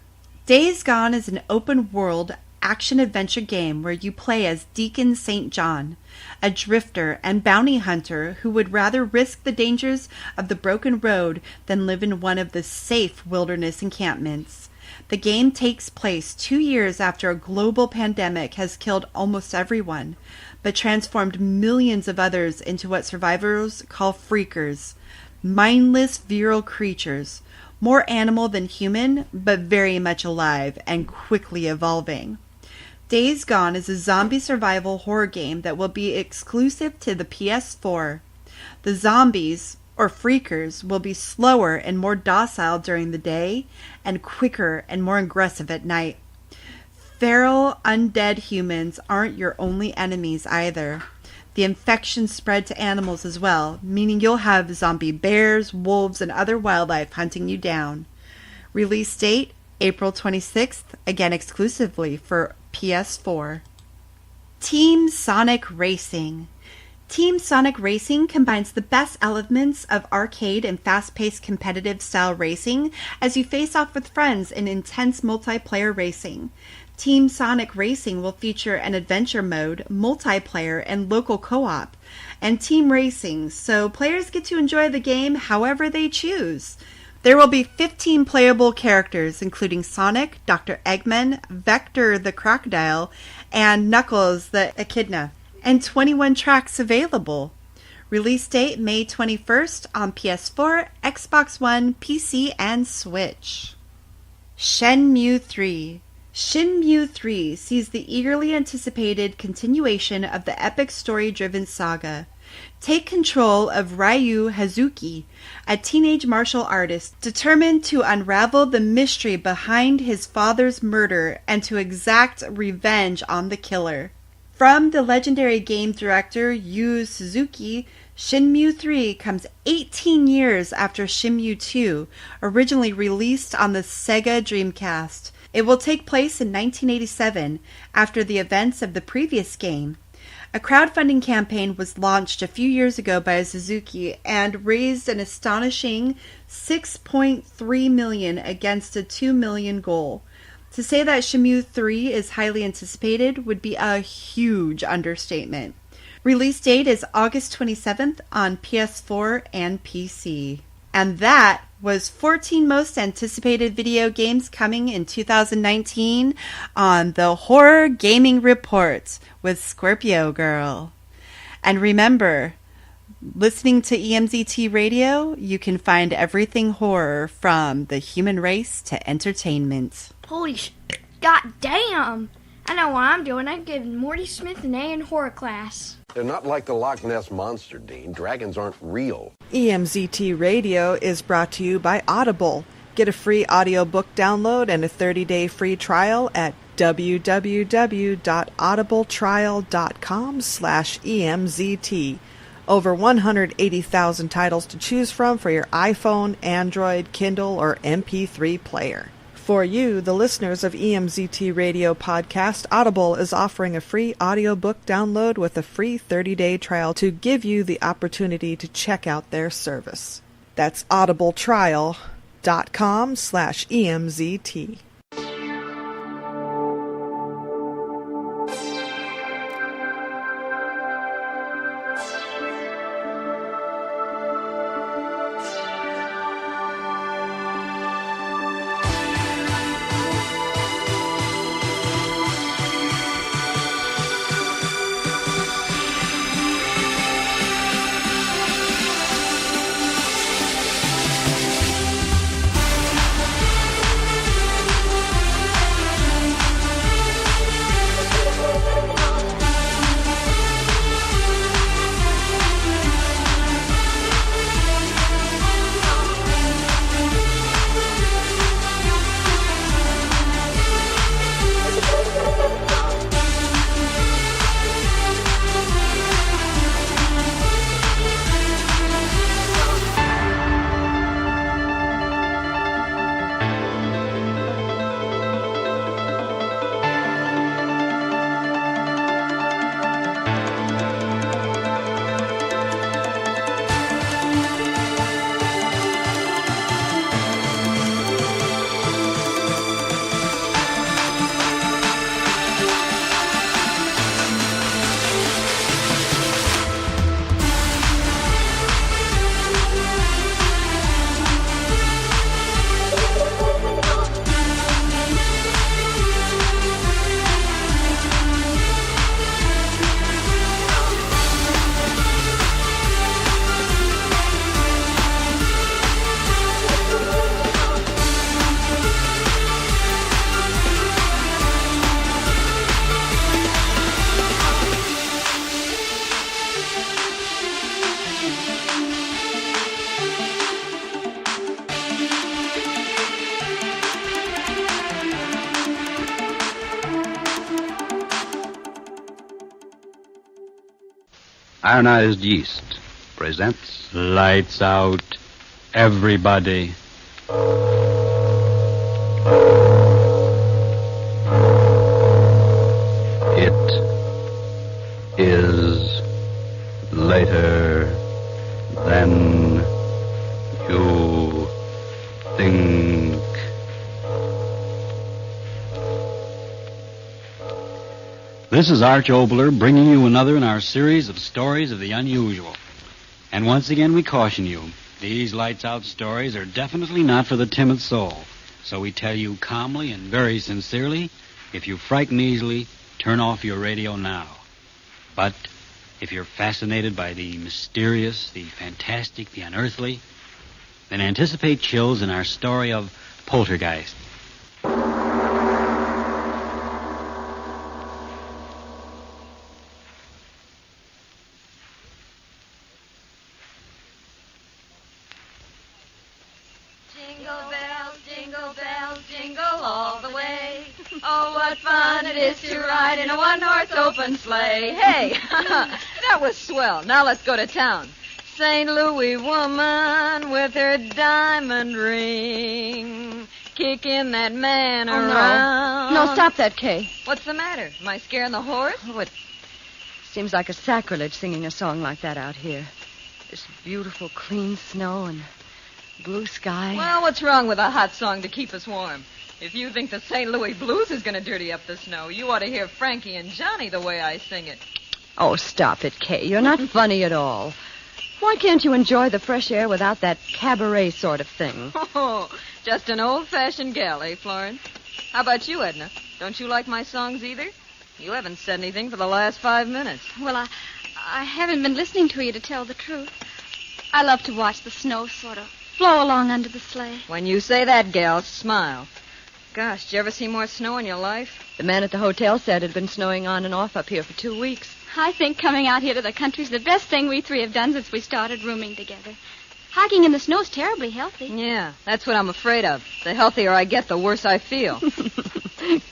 Days Gone is an open-world action-adventure game where you play as Deacon St. John, a drifter and bounty hunter who would rather risk the dangers of the broken road than live in one of the safe wilderness encampments. The game takes place 2 years after a global pandemic has killed almost everyone, but transformed millions of others into what survivors call freakers, mindless virile creatures, more animal than human, but very much alive and quickly evolving. Days Gone is a zombie survival horror game that will be exclusive to the PS4. The zombies, or freakers, will be slower and more docile during the day, and quicker and more aggressive at night. Feral, undead humans aren't your only enemies either. The infections spread to animals as well, meaning you'll have zombie bears, wolves, and other wildlife hunting you down. Release date, April 26th, again exclusively for PS4. Team Sonic Racing. Team Sonic Racing combines the best elements of arcade and fast-paced competitive style racing as you face off with friends in intense multiplayer racing. Team Sonic Racing will feature an adventure mode, multiplayer, and local co-op, and team racing, so players get to enjoy the game however they choose. There will be 15 playable characters, including Sonic, Dr. Eggman, Vector the Crocodile, and Knuckles the Echidna, and 21 tracks available. Release date May 21st on PS4, Xbox One, PC, and Switch. Shenmue 3. Shenmue 3 sees the eagerly anticipated continuation of the epic story-driven saga. Take control of Ryu Hazuki, a teenage martial artist determined to unravel the mystery behind his father's murder and to exact revenge on the killer. From the legendary game director Yu Suzuki, Shenmue 3 comes 18 years after Shenmue 2, originally released on the Sega Dreamcast. It will take place in 1987, after the events of the previous game. A crowdfunding campaign was launched a few years ago by Suzuki and raised an astonishing $6.3 million against a $2 million goal. To say that Shenmue 3 is highly anticipated would be a huge understatement. Release date is August 27th on PS4 and PC. And that was 14 most anticipated video games coming in 2019 on the Horror Gaming Report with Scorpio Girl. And remember, listening to EMZT Radio, you can find everything horror from the human race to entertainment. Holy god damn! I know what I'm doing. I'm giving Morty Smith an A in horror class. They're not like the Loch Ness Monster, Dean. Dragons aren't real. EMZT Radio is brought to you by Audible. Get a free audiobook download and a 30-day free trial at www.audibletrial.com/EMZT. Over 180,000 titles to choose from for your iPhone, Android, Kindle, or MP3 player. For you, the listeners of EMZT Radio Podcast, Audible is offering a free audiobook download with a free 30-day trial to give you the opportunity to check out their service. That's audibletrial.com/EMZT. Ironized Yeast presents Lights Out, Everybody. It is later than you think. This is Arch Obler bringing you another in our series of stories of the unusual. And once again we caution you, these Lights Out stories are definitely not for the timid soul. So we tell you calmly and very sincerely, if you frighten easily, turn off your radio now. But if you're fascinated by the mysterious, the fantastic, the unearthly, then anticipate chills in our story of Poltergeist. Jingle bells, jingle all the way. Oh, what fun it is to ride in a one-horse open sleigh. Hey, that was swell. Now let's go to town. St. Louis woman with her diamond ring, kicking that man around. No, stop that, Kay. What's the matter? Am I scaring the horse? Oh, it seems like a sacrilege singing a song like that out here. This beautiful, clean snow and blue sky. Well, what's wrong with a hot song to keep us warm? If you think the St. Louis blues is going to dirty up the snow, you ought to hear Frankie and Johnny the way I sing it. Oh, stop it, Kay. You're not funny at all. Why can't you enjoy the fresh air without that cabaret sort of thing? Oh, just an old-fashioned gal, eh, Florence? How about you, Edna? Don't you like my songs either? You haven't said anything for the last 5 minutes. Well, I haven't been listening to you, to tell the truth. I love to watch the snow sort of flow along under the sleigh. When you say that, gal, smile. Gosh, did you ever see more snow in your life? The man at the hotel said it had been snowing on and off up here for 2 weeks. I think coming out here to the country's the best thing we three have done since we started rooming together. Hiking in the snow's terribly healthy. Yeah, that's what I'm afraid of. The healthier I get, the worse I feel.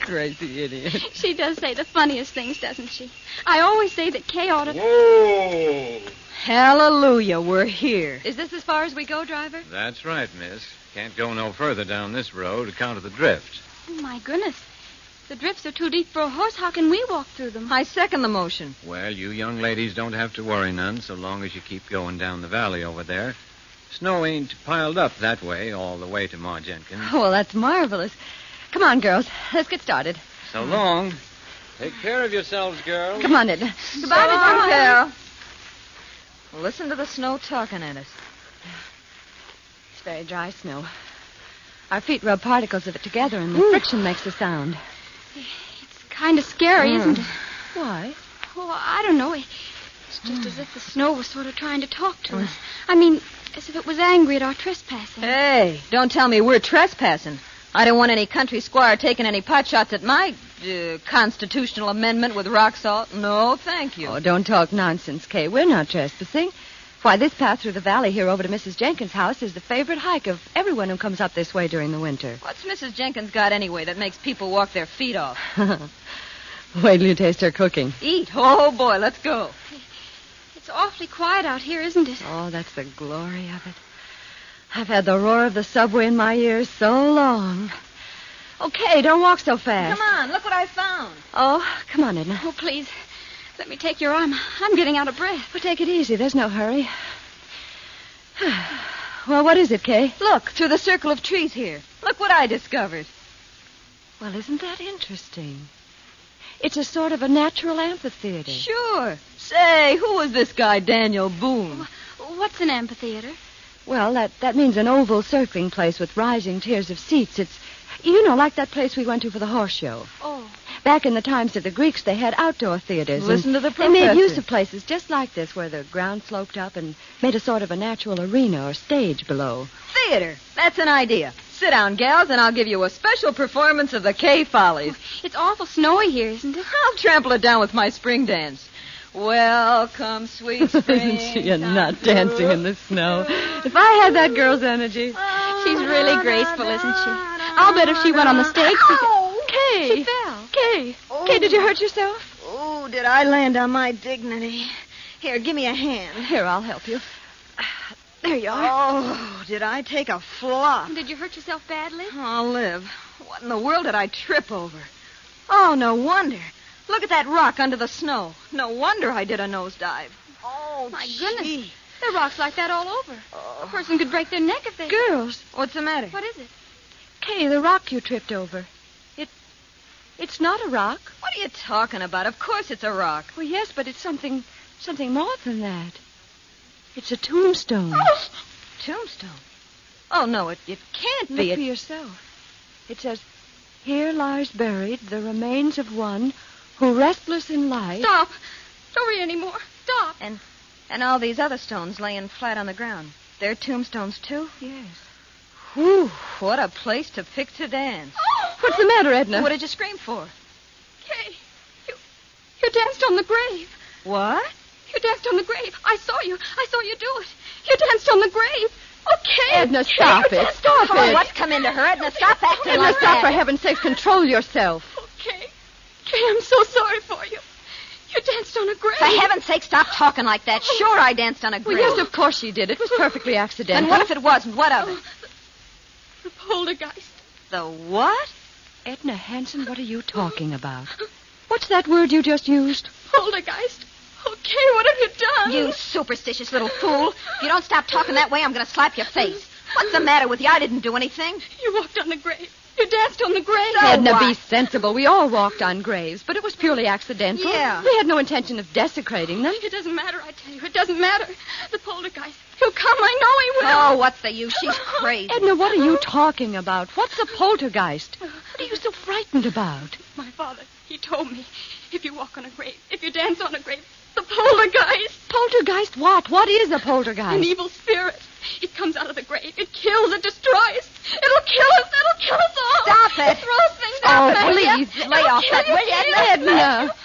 Crazy idiot. She does say the funniest things, doesn't she? I always say that Kay ought to... Whoa! Hallelujah, we're here. Is this as far as we go, driver? That's right, miss. Can't go no further down this road account of the drift. Oh, my goodness. The drifts are too deep for a horse. How can we walk through them? I second the motion. Well, you young ladies don't have to worry none so long as you keep going down the valley over there. Snow ain't piled up that way all the way to Ma Jenkins. Oh, well, that's marvelous. Come on, girls. Let's get started. So long. Take care of yourselves, girls. Come on, Edna. Goodbye, Miss Carol. Listen to the snow talking at us. It's very dry snow. Our feet rub particles of it together, and the friction makes a sound. It's kind of scary, isn't it? Why? Oh, I don't know. It's just as if the snow was sort of trying to talk to us. I mean, as if it was angry at our trespassing. Hey, don't tell me we're trespassing. I don't want any country squire taking any pot shots at my constitutional amendment with rock salt. No, thank you. Oh, don't talk nonsense, Kay. We're not trespassing. Why, this path through the valley here over to Mrs. Jenkins' house is the favorite hike of everyone who comes up this way during the winter. What's Mrs. Jenkins got anyway that makes people walk their feet off? Wait till you taste her cooking. Eat. Oh, boy, let's go. It's awfully quiet out here, isn't it? Oh, that's the glory of it. I've had the roar of the subway in my ears so long. Okay, don't walk so fast. Come on, look what I found. Oh, come on, Edna. Oh, please. Let me take your arm. I'm getting out of breath. Well, take it easy. There's no hurry. Well, what is it, Kay? Look, through the circle of trees here. Look what I discovered. Well, isn't that interesting? It's a sort of a natural amphitheater. Sure. Say, who was this guy, Daniel Boone? What's an amphitheater? Well, that means an oval circling place with rising tiers of seats. It's, like that place we went to for the horse show. Oh. Back in the times of the Greeks, they had outdoor theaters. Listen to the professor. They made use of places just like this, where the ground sloped up and made a sort of a natural arena or stage below. Theater. That's an idea. Sit down, gals, and I'll give you a special performance of the Kay Follies. It's awful snowy here, isn't it? I'll trample it down with my spring dance. Welcome, sweet spring. Isn't she a nut dancing in the snow? If I had that girl's energy. She's really graceful, isn't she? I'll bet if she went on the stage... Kay! She fell. Kay! Kay, did you hurt yourself? Oh, did I land on my dignity? Here, give me a hand. Here, I'll help you. There you are. Oh, did I take a flop? Did you hurt yourself badly? Oh, Liv, what in the world did I trip over? Oh, no wonder. Look at that rock under the snow. No wonder I did a nosedive. Oh, My gee. goodness. There are rocks like that all over. A person could break their neck if they... Girls, What's the matter? What is it? Kay, the rock you tripped over. It's not a rock. What are you talking about? Of course it's a rock. Well, yes, but it's something more than that. It's a tombstone. Oh! Tombstone? Oh, no, it can't be. Look for yourself. It says, "Here lies buried the remains of one who, restless in life..." Stop. Don't read anymore. Stop. And all these other stones laying flat on the ground. They're tombstones, too? Yes. Whew, what a place to pick to dance. Oh! What's the matter, Edna? What did you scream for? Kay, you danced on the grave. What? You danced on the grave. I saw you. I saw you do it. You danced on the grave. Okay. Edna, stop it. Stop Oh, it. what's come into her? Edna, stop acting Edna, like stop, that. for heaven's sake. Control yourself. Okay. Kay, I'm so sorry for you. You danced on a grave. For heaven's sake, stop talking like that. Sure, I danced on a grave. Well, yes, of course she did. It was perfectly accidental. And what if it wasn't? What of it? The poltergeist. The what? Edna Hanson, what are you talking about? What's that word you just used? Poltergeist. Okay, what have you done? You superstitious little fool. If you don't stop talking that way, I'm going to slap your face. What's the matter with you? I didn't do anything. You walked on the grave. You danced on the grave. So Edna, what? be sensible. We all walked on graves, but it was purely accidental. Yeah. We had no intention of desecrating them. It doesn't matter, I tell you. It doesn't matter. The poltergeist. He'll come. I know he will. Oh, what's the use? She's crazy. Edna, what are you talking about? What's a poltergeist? What are you so frightened about? My father, he told me, if you walk on a grave, if you dance on a grave, the poltergeist. Poltergeist what? What is a poltergeist? An evil spirit. It comes out of the grave. It kills. It destroys. It'll kill us. It'll kill us all. Stop it. It throws things out. Oh, please, lay off that, will you, Edna.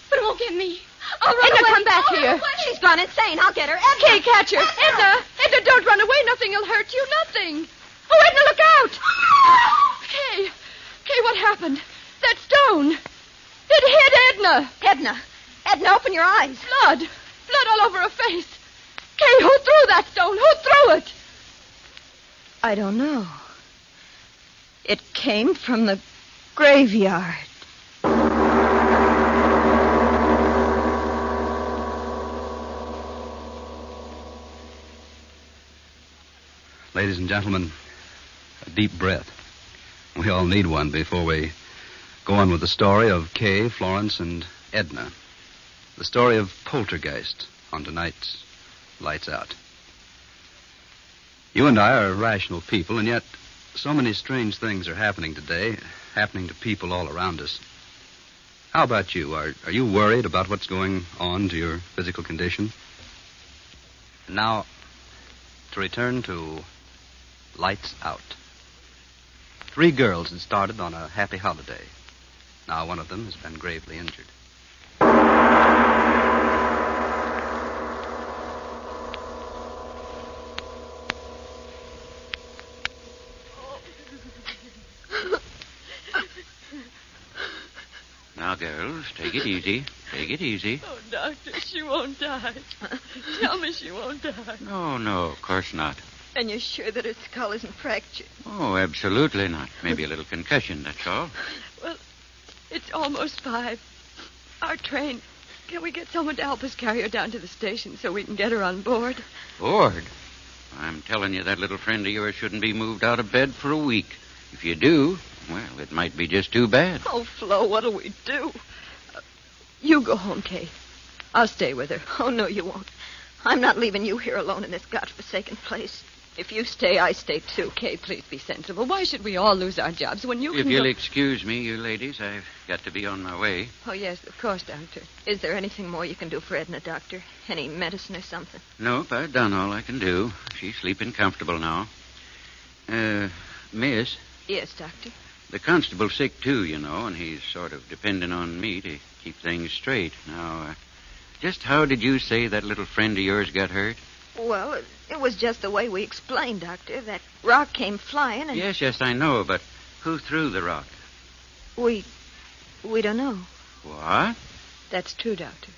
But it won't get me. I'll run Edna, away. come back I'll here. run away. She's gone insane. I'll get her. Edna. Kay, catch her. Edna, don't run away. Nothing will hurt you. Nothing. Oh, Edna, look out. Kay, what happened? That stone. It hit Edna. Edna, open your eyes. Blood all over her face. Kay, who threw that stone? Who threw it? I don't know. It came from the graveyard. Ladies and gentlemen, a deep breath. We all need one before we go on with the story of Kay, Florence, and Edna. The story of Poltergeist on tonight's Lights Out. You and I are rational people, and yet so many strange things are happening today, happening to people all around us. How about you? Are you worried about what's going on to your physical condition? And now, to return to Lights Out. 3 girls had started on a happy holiday. Now one of them has been gravely injured. Now, girls, take it easy. Take it easy. Oh, Doctor, she won't die. Tell me she won't die. No, of course not. And you're sure that her skull isn't fractured? Oh, absolutely not. Maybe a little concussion, that's all. Well, it's almost 5. Our train. Can we get someone to help us carry her down to the station so we can get her on board? Bored? I'm telling you, that little friend of yours shouldn't be moved out of bed for a week. If you do, well, it might be just too bad. Oh, Flo, what'll we do? You go home, Kay. I'll stay with her. Oh, no, you won't. I'm not leaving you here alone in this godforsaken place. If you stay, I stay too. Kay, please be sensible. Why should we all lose our jobs when you If can you'll go... excuse me, you ladies, I've got to be on my way. Oh, yes, of course, Doctor. Is there anything more you can do for Edna, Doctor? Any medicine or something? Nope, I've done all I can do. She's sleeping comfortable now. Miss, Yes, Doctor. the constable's sick too, you know, and he's sort of depending on me to keep things straight. Now, just how did you say that little friend of yours got hurt? Well, it was just the way we explained, Doctor. That rock came flying and... Yes, I know, but who threw the rock? We don't know. What? That's true, Doctor.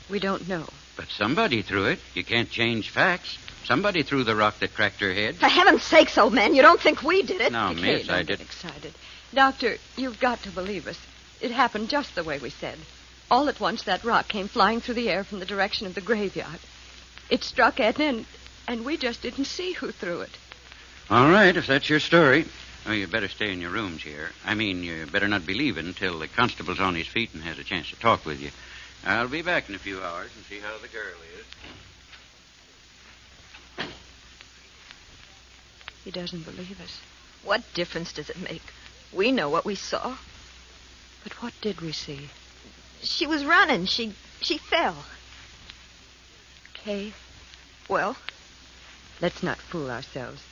We don't know. But somebody threw it. You can't change facts. Somebody threw the rock that cracked her head. For heaven's sakes, old man, you don't think we did it? No, Okay, miss, don't I get didn't. excited. Doctor, you've got to believe us. It happened just the way we said. All at once, that rock came flying through the air from the direction of the graveyard. It struck Edna, and we just didn't see who threw it. All right, if that's your story. Oh, you better stay in your rooms here. I mean, you better not be leaving until the constable's on his feet and has a chance to talk with you. I'll be back in a few hours and see how the girl is. He doesn't believe us. What difference does it make? We know what we saw. But what did we see? She was running. She fell. Kay, Well, let's not fool ourselves.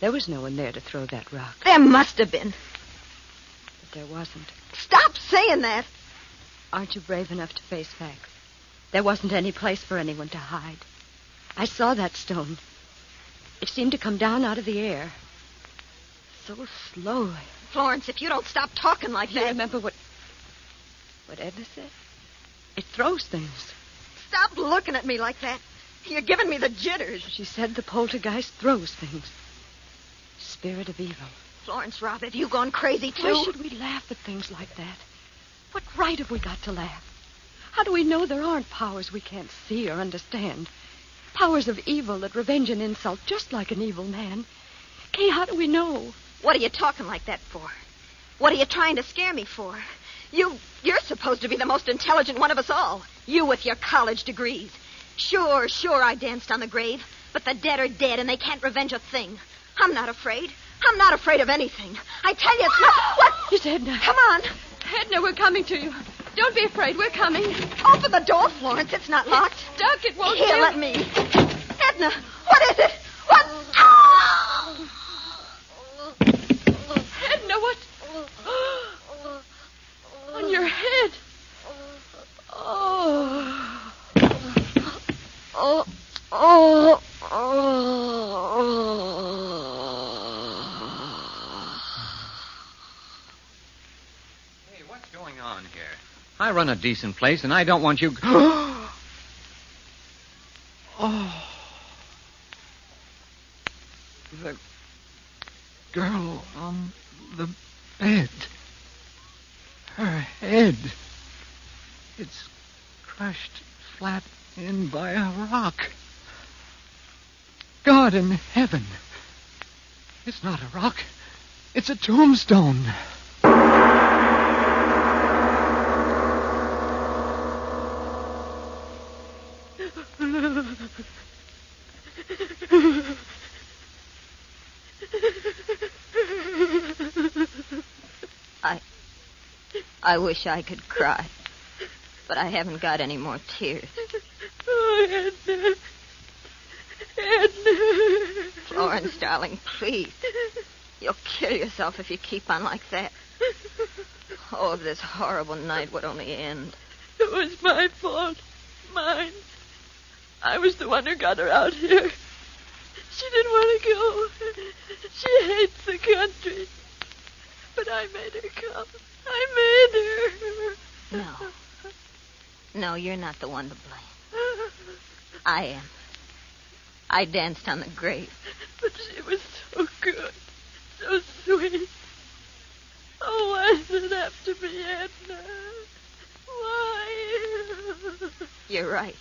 There was no one there to throw that rock. there must have been. But there wasn't. Stop saying that. Aren't you brave enough to face facts? There wasn't any place for anyone to hide. I saw that stone. It seemed to come down out of the air. So slowly. Florence, if you don't stop talking like You that... remember what Edna said? It throws things. Stop looking at me like that. You're giving me the jitters. She said the poltergeist throws things. Spirit of evil. Florence, Rob, have you gone crazy, too? Why should we laugh at things like that? What right have we got to laugh? How do we know there aren't powers we can't see or understand? Powers of evil that revenge an insult just like an evil man. Kay, how do we know? What are you talking like that for? What are you trying to scare me for? You're supposed to be the most intelligent one of us all. You with your college degrees. Sure, I danced on the grave. But the dead are dead and they can't revenge a thing. I'm not afraid. I'm not afraid of anything. I tell you, it's not... What? It's Edna. Come on. Edna, we're coming to you. Don't be afraid. We're coming. Open the door, Florence. It's not locked. It's stuck. It won't Here, do. let me. Edna, what is it? What? Ah! Edna, what? On your head. Oh. Oh. Oh. Hey, what's going on here? I run a decent place, and I don't want you... Oh. The girl on the bed. Her head. It's crushed flat in by a rock. God in heaven. It's not a rock. It's a tombstone. I wish I could cry. But I haven't got any more tears. Oh, Edna. Edna. Florence, darling, please. You'll kill yourself if you keep on like that. Oh, if this horrible night would only end. It was my fault. Mine. I was the one who got her out here. She didn't want to go. She hates the country. But I made her come. I made her. No, you're not the one to blame. I am. I danced on the grave. But she was so good. So sweet. Oh, why does it have to be Edna? Why? You're right.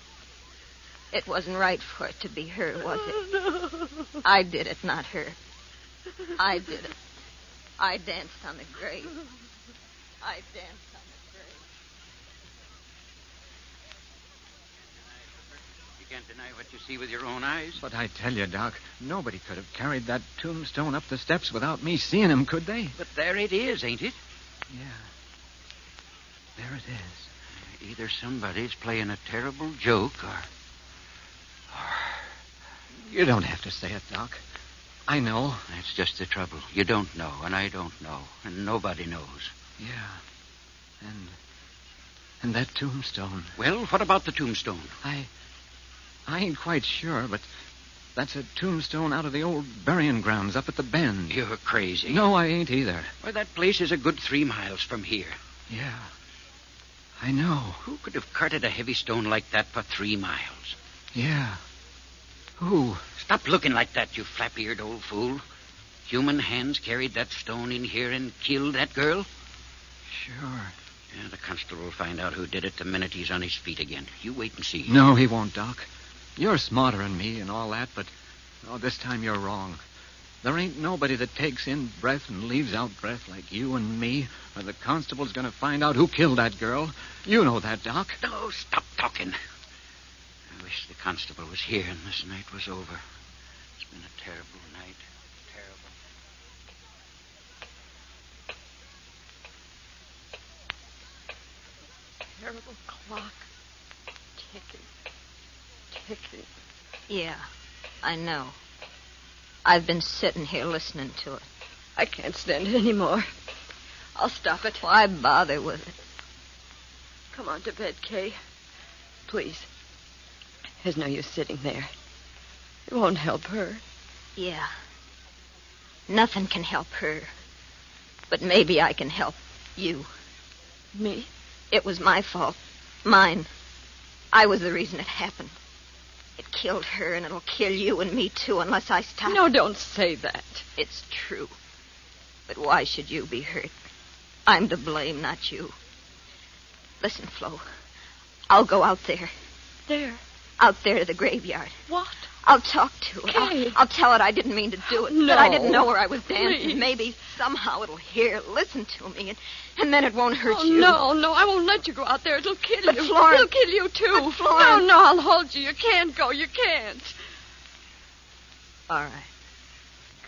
It wasn't right for it to be her, was it? No. I did it, not her. I did it. I danced on the grave. I danced on the grave. You can't deny what you see with your own eyes. But I tell you, Doc, nobody could have carried that tombstone up the steps without me seeing him, could they? But there it is, ain't it? Yeah. There it is. Either somebody's playing a terrible joke or... You don't have to say it, Doc. I know. That's just the trouble. You don't know, and I don't know, and nobody knows. Yeah. And that tombstone. Well, what about the tombstone? I ain't quite sure, but that's a tombstone out of the old burying grounds up at the bend. You're crazy. No, I ain't either. Well, that place is a good 3 miles from here. Yeah. I know. Who could have carted a heavy stone like that for 3 miles? Yeah. Who? Stop looking like that, you flap-eared old fool. Human hands carried that stone in here and killed that girl? Sure. Yeah, the constable will find out who did it the minute he's on his feet again. You wait and see. No, he won't, Doc. You're smarter than me and all that, but this time you're wrong. There ain't nobody that takes in breath and leaves out breath like you and me, or the constable's going to find out who killed that girl. You know that, Doc. No, stop talking. I wish the constable was here and this night was over. It's been a terrible night. Terrible clock. Ticking. Yeah, I know. I've been sitting here listening to it. I can't stand it anymore. I'll stop it. Why bother with it? Come on to bed, Kay. Please. There's no use sitting there. It won't help her. Yeah. Nothing can help her. But maybe I can help you. Me? It was my fault. Mine. I was the reason it happened. It killed her, and it'll kill you and me, too, unless I stop. No, don't say that. It's true. But why should you be hurt? I'm to blame, not you. Listen, Flo. I'll go out there. There? Out there to the graveyard. What? I'll talk to it. Kay. I'll tell it I didn't mean to do it. No. That I didn't know where I was dancing. Please. Maybe somehow it'll hear, listen to me, and then it won't hurt Oh, you. No, I won't let you go out there. It'll kill But you. Florence... It'll kill you, too. But Florence... No, I'll hold you. You can't go. You can't. All right.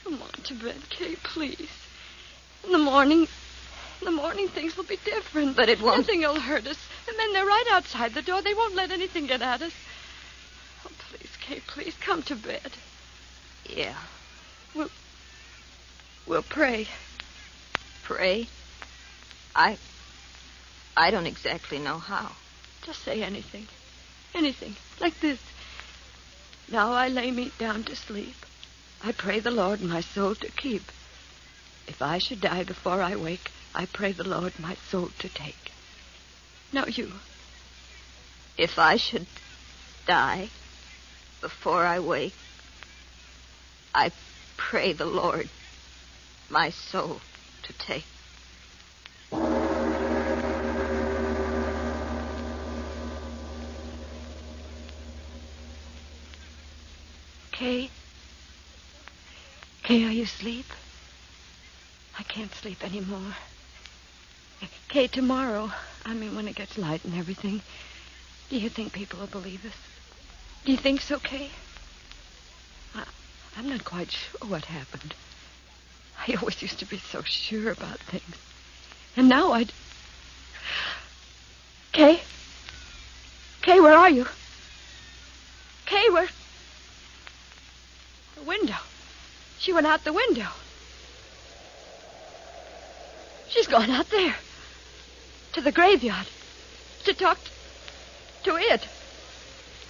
Come on to bed, Kay, please. In the morning things will be different. But it won't. Nothing will hurt us. And then they're right outside the door. They won't let anything get at us. Oh, please, Kay, please, come to bed. Yeah. We'll pray. Pray? I don't exactly know how. Just say anything. Anything. Like this. Now I lay me down to sleep. I pray the Lord my soul to keep. If I should die before I wake, I pray the Lord my soul to take. Now you. If I should die before I wake, I pray the Lord my soul to take. Kay? Kay, are you asleep? I can't sleep anymore. Kay, tomorrow, when it gets light and everything, do you think people will believe us? Do you think so, Kay? I'm not quite sure what happened. I always used to be so sure about things. And now Kay? Kay, where are you? Kay, where... The window. She went out the window. She's gone out there. To the graveyard. To talk to it.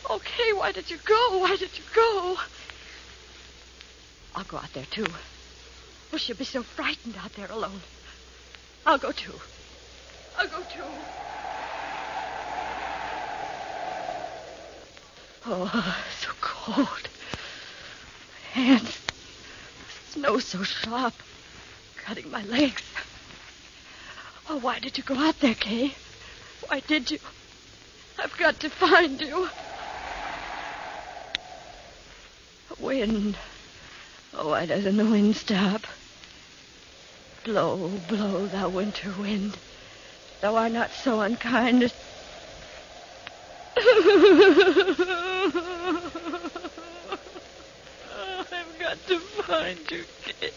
Oh, Kay, why did you go? Why did you go? I'll go out there, too. Oh, she'll be so frightened out there alone. I'll go, too. Oh, so cold. Hands. Snow so sharp. Cutting my legs. Oh, why did you go out there, Kay? Why did you? I've got to find you. Wind. Oh, why doesn't the wind stop? Blow, blow, thou winter wind. Thou art not so unkind as... I've got to find you, Kay.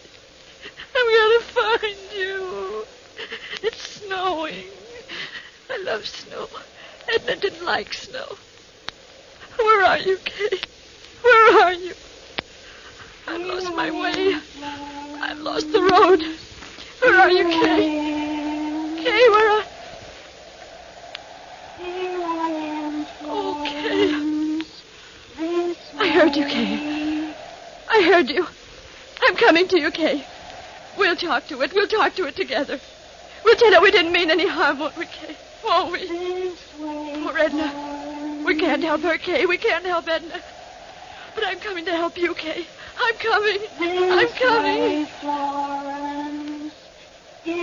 I've got to find you. It's snowing. I love snow. Edna didn't like snow. Where are you, Kay? Where are you? I've lost my way. I've lost the road. Where are you, Kay? Kay, where are... Oh, Kay. I heard you, Kay. I heard you. I'm coming to you, Kay. We'll talk to it. We'll talk to it together. We'll tell it we didn't mean any harm, won't we, Kay? Won't we? Poor Edna. We can't help her, Kay. We can't help Edna. But I'm coming to help you, Kay. I'm coming. I'm coming. Florence, here I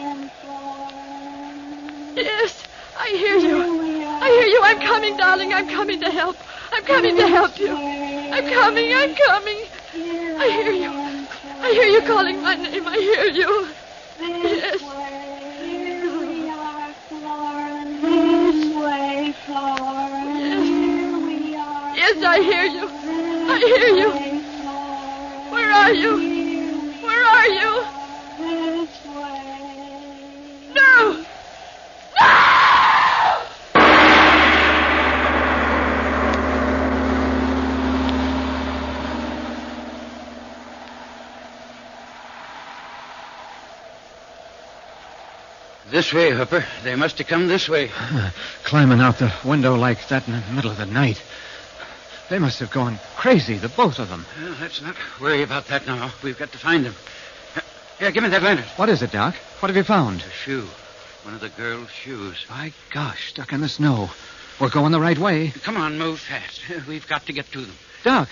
am, Florence. Yes, I hear you. I hear you. I'm coming, darling. I'm coming to help. I'm coming to help you. I'm coming. I'm coming. I hear you. I hear you calling my name. I hear you. Yes. Here we are, Florence. This way, Florence. Here we are. Yes, I hear you. I hear you. Where are you? Where are you? This way. No! This way, Hooper. They must have come this way. Climbing out the window like that in the middle of the night. They must have gone crazy, the both of them. Well, let's not worry about that now. We've got to find them. Here, give me that lantern. What is it, Doc? What have you found? A shoe. One of the girl's shoes. My gosh, stuck in the snow. We're going the right way. Come on, move fast. We've got to get to them. Doc,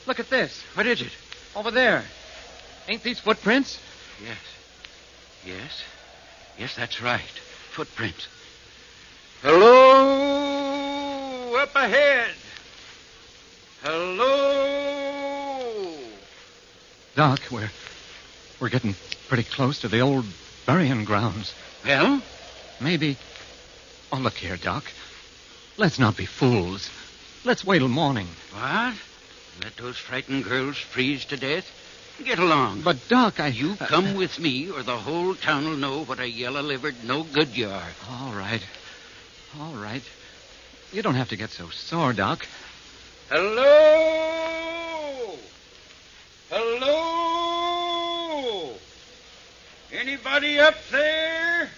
look at this. What is it? Over there. Ain't these footprints? Yes. Yes. Yes, that's right. Footprints. Hello! Up ahead! Hello! Doc, we're getting pretty close to the old burying grounds. Well? Maybe... Oh, look here, Doc. Let's not be fools. Let's wait till morning. What? Let those frightened girls freeze to death? Get along. But, Doc, You come with me, or the whole town will know what a yellow-livered no-good you are. All right. All right. You don't have to get so sore, Doc. Hello? Hello? Anybody up there?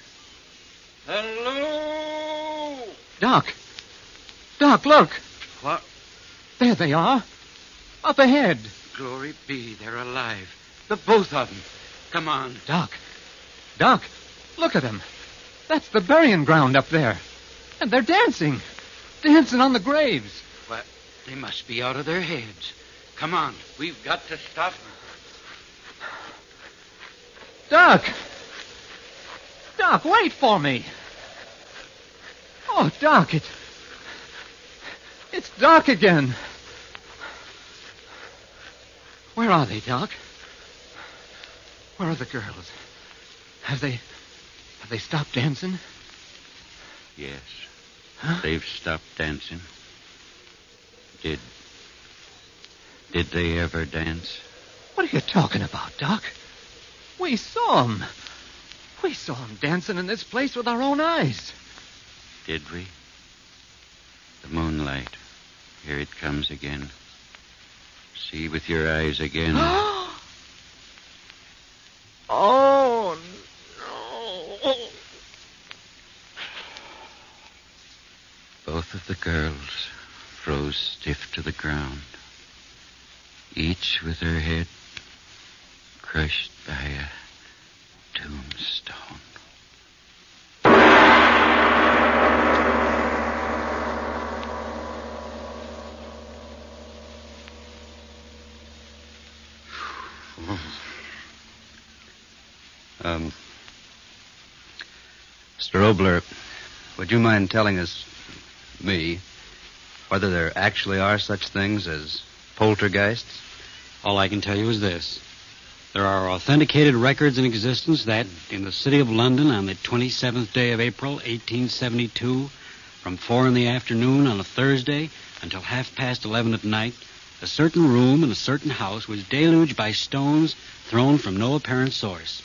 Hello? Doc! Doc, look! What? There they are. Up ahead. Glory be, they're alive. The both of them. Come on. Doc. Doc, look at them. That's the burying ground up there. And they're dancing. Dancing on the graves. What? They must be out of their heads. Come on. We've got to stop them. Doc! Doc, wait for me. Oh, Doc, it's Doc again. Where are they, Doc? Where are the girls? Have they stopped dancing? Yes. Huh? They've stopped dancing. Did they ever dance? What are you talking about, Doc? We saw them. We saw them dancing in this place with our own eyes. Did we? The moonlight. Here it comes again. See with your eyes again. Oh, no. Both of the girls froze stiff to the ground, each with her head crushed by a tombstone. Mr. Obler, would you mind telling me, whether there actually are such things as poltergeists? All I can tell you is this. There are authenticated records in existence that, in the city of London on the 27th day of April, 1872, from 4 in the afternoon on a Thursday until 11:30 at night, a certain room in a certain house was deluged by stones thrown from no apparent source.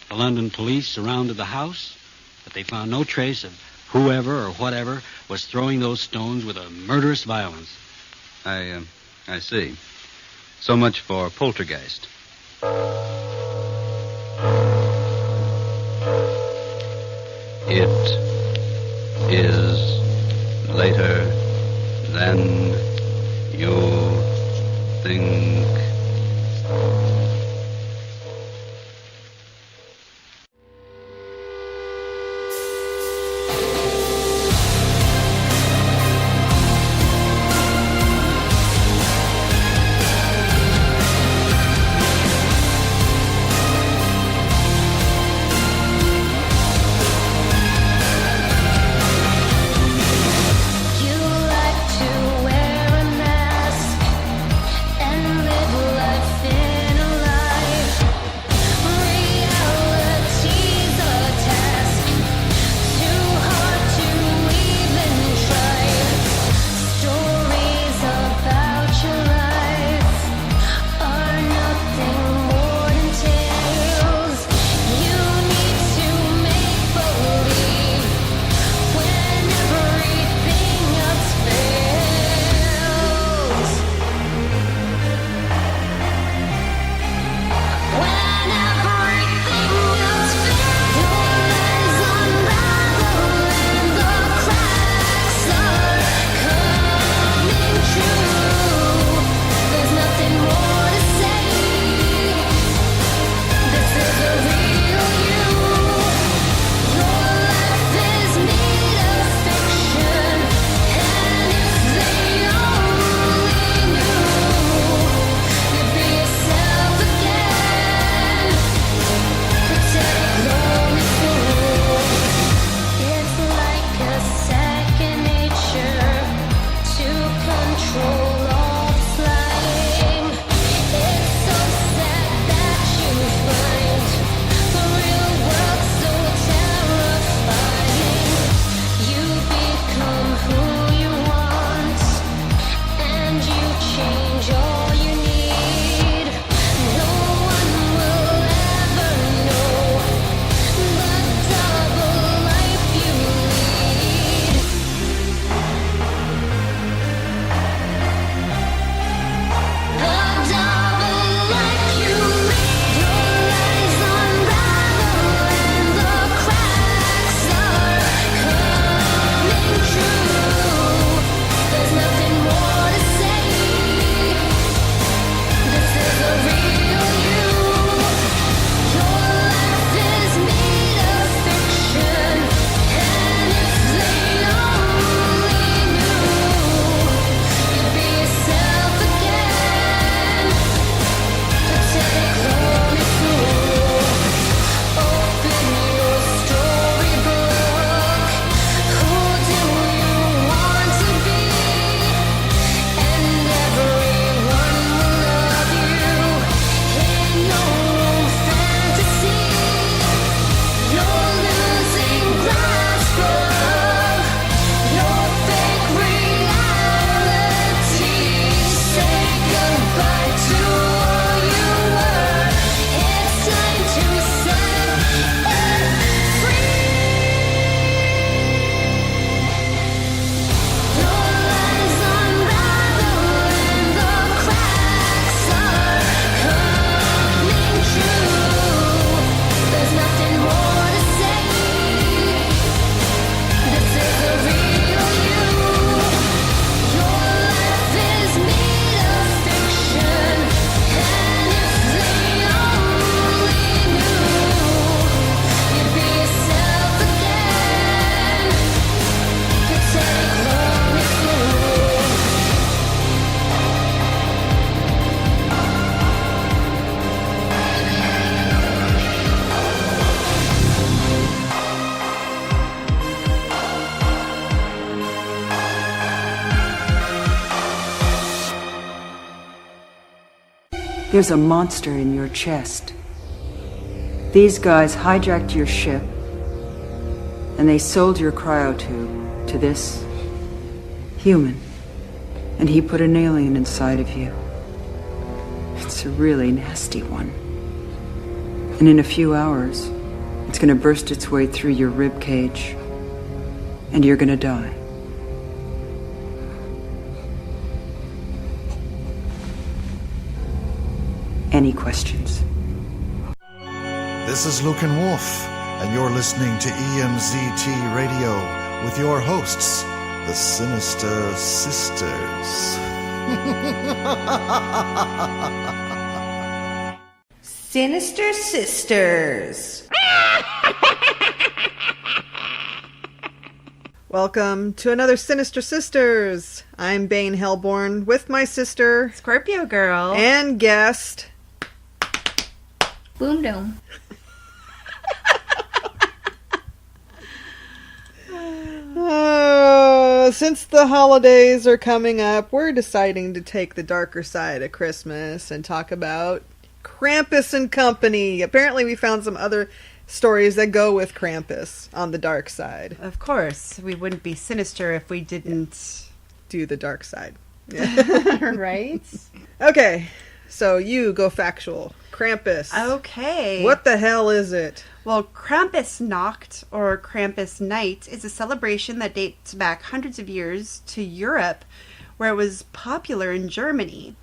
The London police surrounded the house, but they found no trace of whoever or whatever was throwing those stones with a murderous violence. I see. So much for poltergeist. It is later than you think. There's a monster in your chest. These guys hijacked your ship, and they sold your cryotube to this human. And he put an alien inside of you. It's a really nasty one. And in a few hours, it's going to burst its way through your rib cage, and you're going to die. Any questions? This is Luke and Wolf, and you're listening to EMZT Radio with your hosts, the Sinister Sisters. Sinister Sisters. Welcome to another Sinister Sisters. I'm Bane Hellborn with my sister, Scorpio Girl, and guest, Boom Dome. Since the holidays are coming up, we're deciding to take the darker side of Christmas and talk about Krampus and Company. Apparently we found some other stories that go with Krampus on the dark side. Of course. We wouldn't be sinister if we didn't do the dark side. Yeah. Right? Okay, so you go factual. Krampus. Okay. What the hell is it? Well, Krampusnacht, or Krampus Night, is a celebration that dates back hundreds of years to Europe, where it was popular in Germany.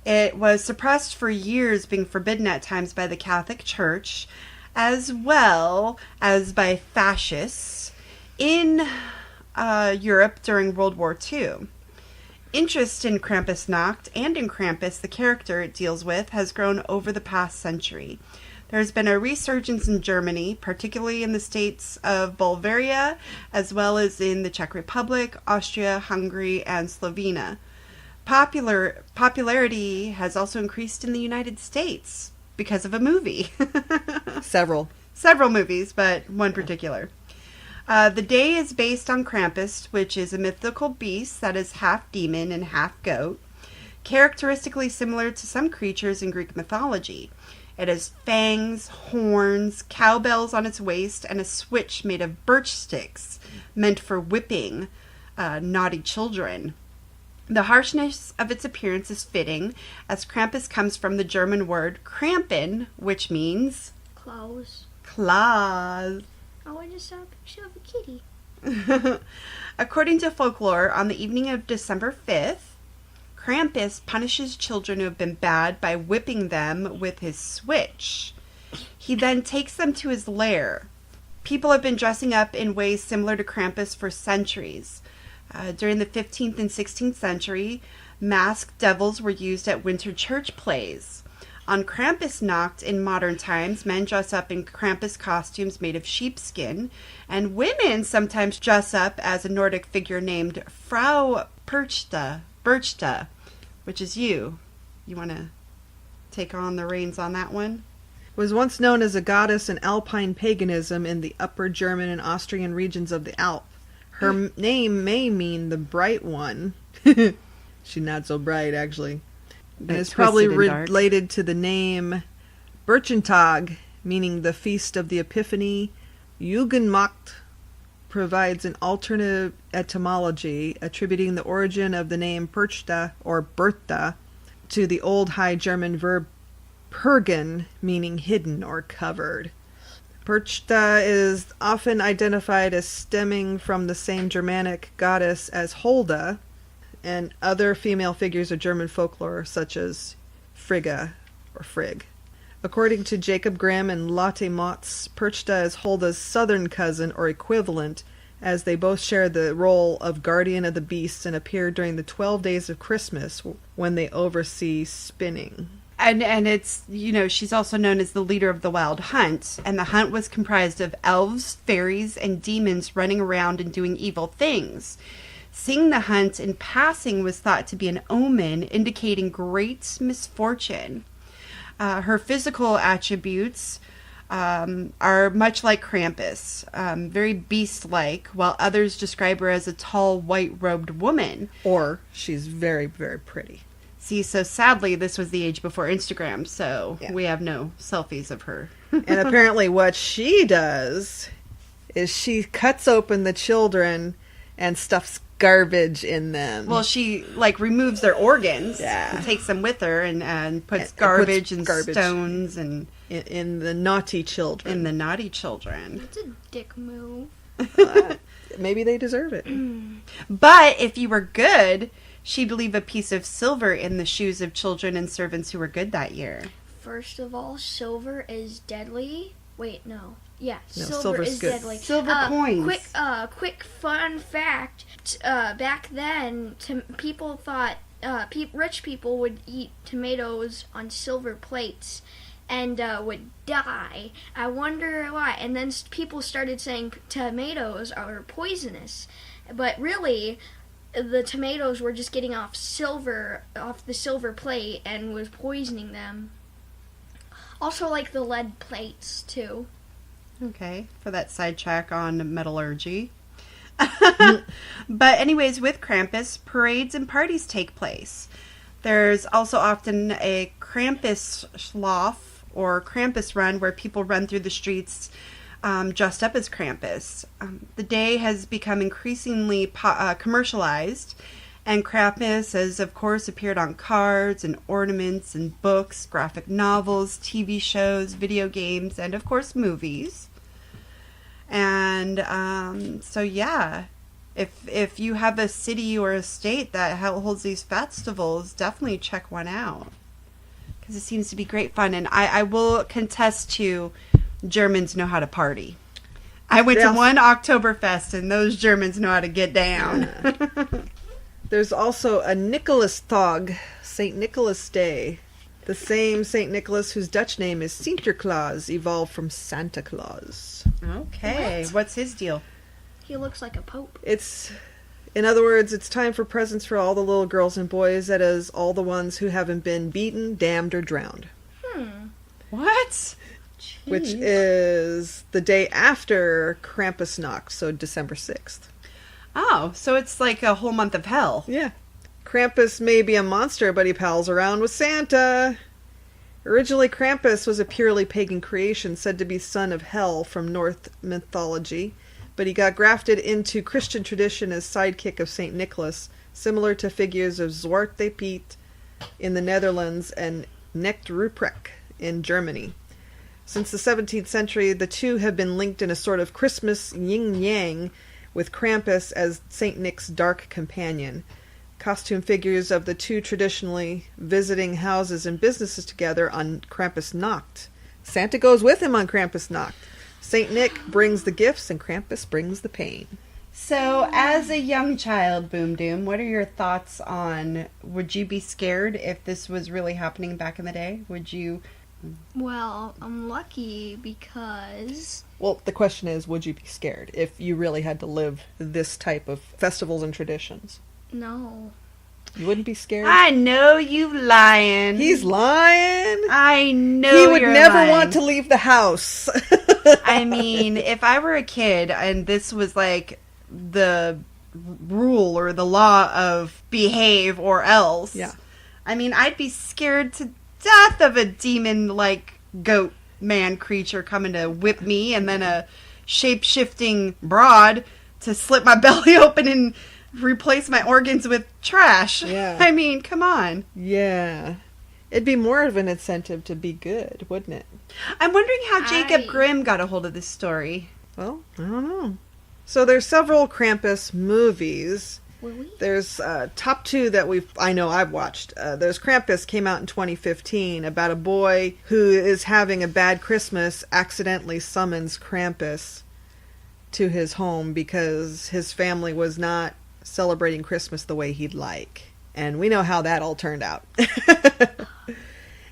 It was suppressed for years, being forbidden at times by the Catholic Church, as well as by fascists in Europe during World War II. Interest in Krampusnacht and in Krampus, the character it deals with, has grown over the past century. There's been a resurgence in Germany, particularly in the states of Bulgaria, as well as in the Czech Republic, Austria, Hungary, and Slovenia. Popularity has also increased in the United States because of a movie. Several movies, but one particular. The day is based on Krampus, which is a mythical beast that is half demon and half goat, characteristically similar to some creatures in Greek mythology. It has fangs, horns, cowbells on its waist, and a switch made of birch sticks, meant for whipping naughty children. The harshness of its appearance is fitting, as Krampus comes from the German word Krampen, which means Claws. Claws. Oh, I just saw a picture of a kitty. According to folklore, on the evening of December 5th, Krampus punishes children who have been bad by whipping them with his switch. He then takes them to his lair. People have been dressing up in ways similar to Krampus for centuries. During the 15th and 16th century, masked devils were used at winter church plays. On Krampusnacht in modern times, men dress up in Krampus costumes made of sheepskin, and women sometimes dress up as a Nordic figure named Frau Birchta, which is you. You want to take on the reins on that one? Was once known as a goddess in Alpine paganism in the Upper German and Austrian regions of the Alps. Her name may mean the bright one. She's not so bright, actually. And it's probably related to the name Birchentag, meaning the Feast of the Epiphany. Jugendmacht provides an alternative etymology, attributing the origin of the name Birchta, or Bertha, to the Old High German verb pergen, meaning hidden or covered. Birchta is often identified as stemming from the same Germanic goddess as Holda, and other female figures of German folklore, such as Frigga, or Frigg. According to Jacob Grimm and Lotte Motz, Birchta is Holda's southern cousin or equivalent, as they both share the role of guardian of the beasts and appear during the 12 days of Christmas when they oversee spinning. And it's, she's also known as the leader of the Wild Hunt, and the hunt was comprised of elves, fairies, and demons running around and doing evil things. Seeing the hunt in passing was thought to be an omen, indicating great misfortune. Her physical attributes are much like Krampus, very beast-like, while others describe her as a tall, white-robed woman. Or she's very, very pretty. See, so sadly, this was the age before Instagram, so we have no selfies of her. And apparently what she does is she cuts open the children and stuffs garbage in them. Well, she, removes their organs and takes them with her and puts garbage and stones and... In the naughty children. In the naughty children. That's a dick move. Maybe they deserve it. But if you were good, she'd leave a piece of silver in the shoes of children and servants who were good that year. First of all, silver is deadly. Wait, no. Yeah, No, silver silver's is good. deadly. Silver coins. Quick fun fact. Back then, people thought rich people would eat tomatoes on silver plates and would die. I wonder why. And then people started saying tomatoes are poisonous. But really, the tomatoes were just getting off the silver plate and was poisoning them. Also like the lead plates, too. Okay, for that sidetrack on metallurgy. But anyways, with Krampus, parades and parties take place. There's also often a Krampusschlauf or Krampus run where people run through the streets dressed up as Krampus. The day has become increasingly commercialized, and Krampus has, of course, appeared on cards and ornaments and books, graphic novels, TV shows, video games, and, of course, movies. And so, yeah, if you have a city or a state that holds these festivals, definitely check one out. Because it seems to be great fun. And I will contest to Germans know how to party. I went to one Oktoberfest, and those Germans know how to get down. There's also a Nicolastag, St. Nicholas Day. The same St. Nicholas whose Dutch name is Sinterklaas evolved from Santa Claus. Okay, what's his deal? He looks like a pope. In other words, it's time for presents for all the little girls and boys, that is, all the ones who haven't been beaten, damned, or drowned. What? Which is the day after Krampusnacht, so December 6th. Oh, so it's like a whole month of hell. Yeah. Krampus may be a monster, but he pals around with Santa. Originally, Krampus was a purely pagan creation, said to be son of hell from Norse mythology, but he got grafted into Christian tradition as sidekick of St. Nicholas, similar to figures of Zwarte Piet in the Netherlands and Knecht Ruprecht in Germany. Since the 17th century, the two have been linked in a sort of Christmas yin-yang, with Krampus as St. Nick's dark companion. Costume figures of the two traditionally visiting houses and businesses together on Krampusnacht. Santa goes with him on Krampusnacht. St. Nick brings the gifts and Krampus brings the pain. So, as a young child, Boom Doom, what are your thoughts on, would you be scared if this was really happening back in the day? Would you... Well, I'm lucky because... Well, the question is, would you be scared if you really had to live this type of festivals and traditions? No. You wouldn't be scared? I know you lying. He's lying. I know he would you're never lying. want to leave the house. I mean, if I were a kid and this was like the rule or the law of behave or else, yeah. I mean, I'd be scared to death of a demon-like goat man creature coming to whip me, and then a shape-shifting broad to slip my belly open and replace my organs with trash. Yeah. I mean, come on. Yeah. It'd be more of an incentive to be good, wouldn't it? I'm wondering how Jacob Grimm got a hold of this story. Well, I don't know. So there's several Krampus movies. There's top two that I've watched. There's Krampus, came out in 2015, about a boy who is having a bad Christmas, accidentally summons Krampus to his home because his family was not celebrating Christmas the way he'd like. And we know how that all turned out.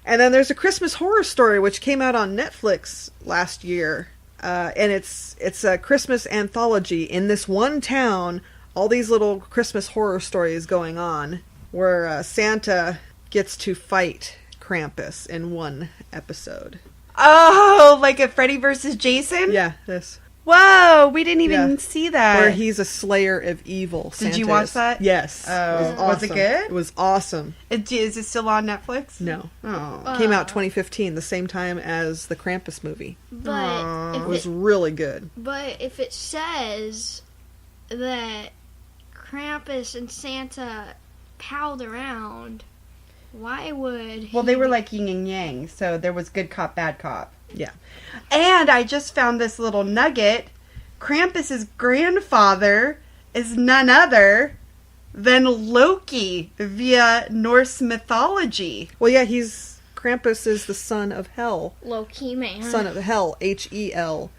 And then there's a Christmas Horror Story, which came out on Netflix last year. And it's a Christmas anthology in this one town. All these little Christmas horror stories going on where Santa gets to fight Krampus in one episode. Oh, like a Freddy versus Jason? Yeah, this. Whoa, we didn't even see that. Where he's a slayer of evil. Did you watch that? Yes. Oh, was it awesome. good? It was awesome. Is it still on Netflix? No. Oh. Came out 2015, the same time as the Krampus movie. But It was really good. But if it says that Krampus and Santa palled around, why would Well, they were like yin and yang, so there was good cop, bad cop. Yeah. And I just found this little nugget. Krampus's grandfather is none other than Loki via Norse mythology. Well, yeah, Krampus is the son of Hel. Low-key man. Son of Hel, Hel,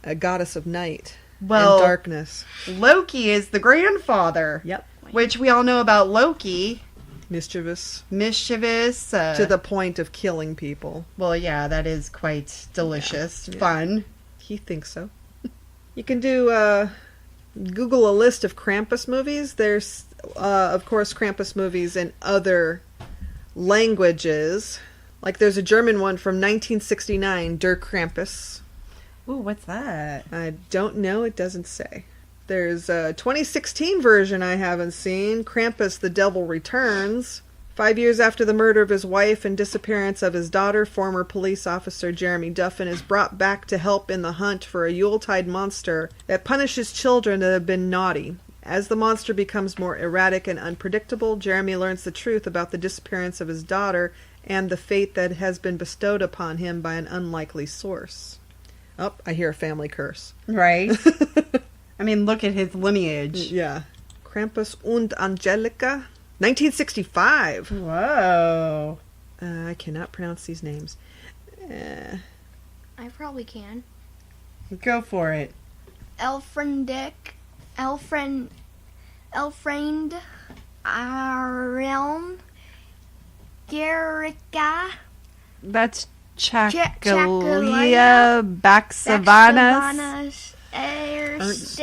a goddess of night and darkness. Loki is the grandfather. Yep. Which we all know about Loki. Mischievous. To the point of killing people. Well, yeah, that is quite delicious. Yeah. Fun. He thinks so. You can do Google a list of Krampus movies. There's, of course, Krampus movies in other languages. Like there's a German one from 1969, Der Krampus. Ooh, what's that? I don't know. It doesn't say. There's a 2016 version I haven't seen, Krampus the Devil Returns. 5 years after the murder of his wife and disappearance of his daughter, former police officer Jeremy Duffin is brought back to help in the hunt for a Yuletide monster that punishes children that have been naughty. As the monster becomes more erratic and unpredictable, Jeremy learns the truth about the disappearance of his daughter and the fate that has been bestowed upon him by an unlikely source. Oh, I hear a family curse. Right. I mean, look at his lineage. Yeah. Krampus und Angelica, 1965. Whoa. I cannot pronounce these names. I probably can. Go for it. Elfriend, Arelm, Gerica. That's Chacalia Chacalia, Baxavanas. Ernst.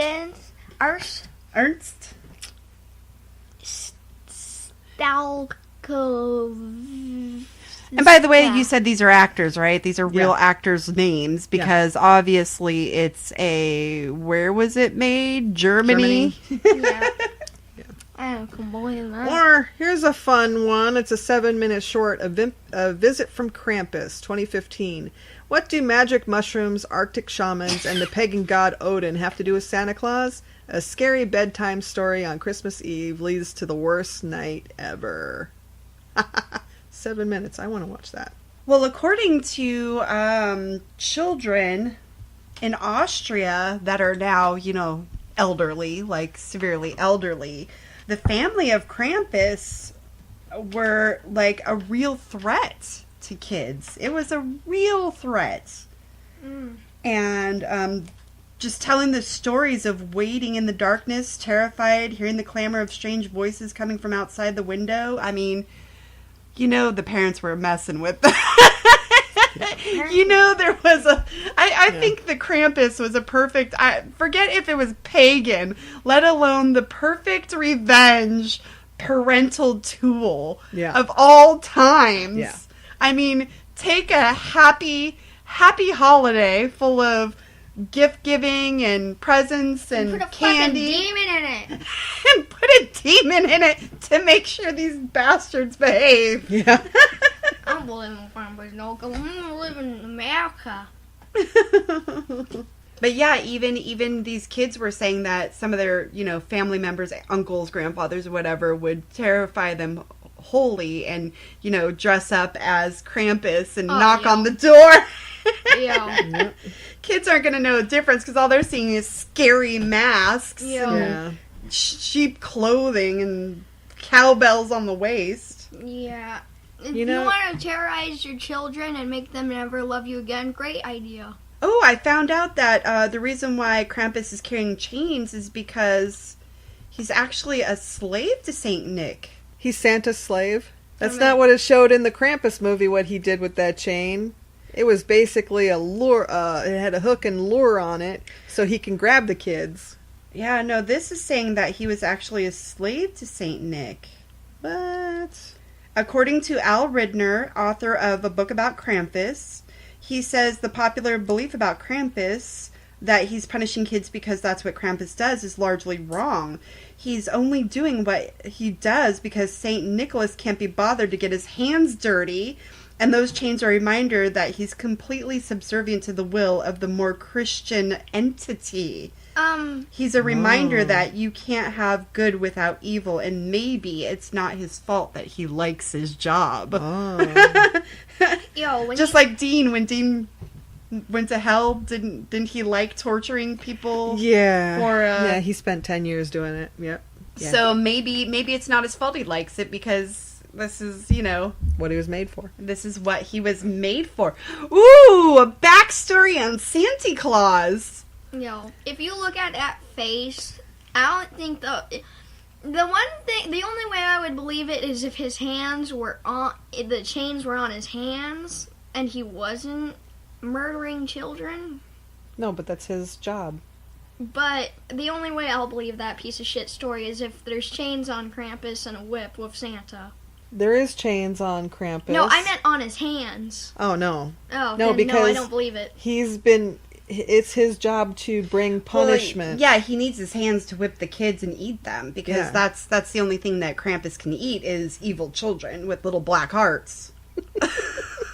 And by the way, you said these are actors, right? These are real actors' names because obviously it's where was it made? Germany. Yeah. I don't believe that. Or here's a fun one. It's a 7-minute short, a Visit from Krampus, 2015. What do magic mushrooms, Arctic shamans, and the pagan god Odin have to do with Santa Claus? A scary bedtime story on Christmas Eve leads to the worst night ever. 7 minutes. I want to watch that. Well, according to children in Austria that are now, elderly, like severely elderly, the family of Krampus were like a real threat to kids. It was a real threat. And just telling the stories of waiting in the darkness, terrified, hearing the clamor of strange voices coming from outside the window. I mean, the parents were messing with them. There was I think the Krampus was a perfect, forget if it was pagan, let alone the perfect revenge parental tool of all times. Yeah. I mean, take a happy holiday full of gift giving and presents and put a candy. fucking demon in it. And put a demon in it to make sure these bastards behave. Yeah. I don't believe in farmers, no, because I live in America. But yeah, even these kids were saying that some of their, family members, uncles, grandfathers, or whatever, would terrify them wholly and, dress up as Krampus and knock on the door. Yeah. Kids aren't going to know the difference because all they're seeing is scary masks Yeah. and sheep clothing and cowbells on the waist. Yeah. If you want to terrorize your children and make them never love you again, great idea. Oh, I found out that the reason why Krampus is carrying chains is because he's actually a slave to Saint Nick. He's Santa's slave? That's not what it showed in the Krampus movie, what he did with that chain. It was basically a lure, it had a hook and lure on it, so he can grab the kids. Yeah, no, this is saying that he was actually a slave to Saint Nick. What? According to Al Ridner, author of a book about Krampus, he says the popular belief about Krampus that he's punishing kids because that's what Krampus does is largely wrong. He's only doing what he does because St. Nicholas can't be bothered to get his hands dirty, and those chains are a reminder that he's completely subservient to the will of the more Christian entity. He's a reminder that you can't have good without evil, and maybe it's not his fault that he likes his job. Just like Dean, when Dean went to hell, didn't he like torturing people? Yeah. He spent 10 years doing it. Yep. Yeah. So maybe it's not his fault he likes it, because this is, what he was made for. This is what he was made for. Ooh, a backstory on Santa Claus. If you look at that face, I don't think the only way I would believe it is if his hands were on, the chains were on his hands, and he wasn't murdering children. No, but that's his job. But the only way I'll believe that piece of shit story is if there's chains on Krampus and a whip with Santa. There is chains on Krampus. No, I meant on his hands. Oh, no. Oh, no, because no, I don't believe it. It's his job to bring punishment. Well, he needs his hands to whip the kids and eat them, because that's the only thing that Krampus can eat is evil children with little black hearts.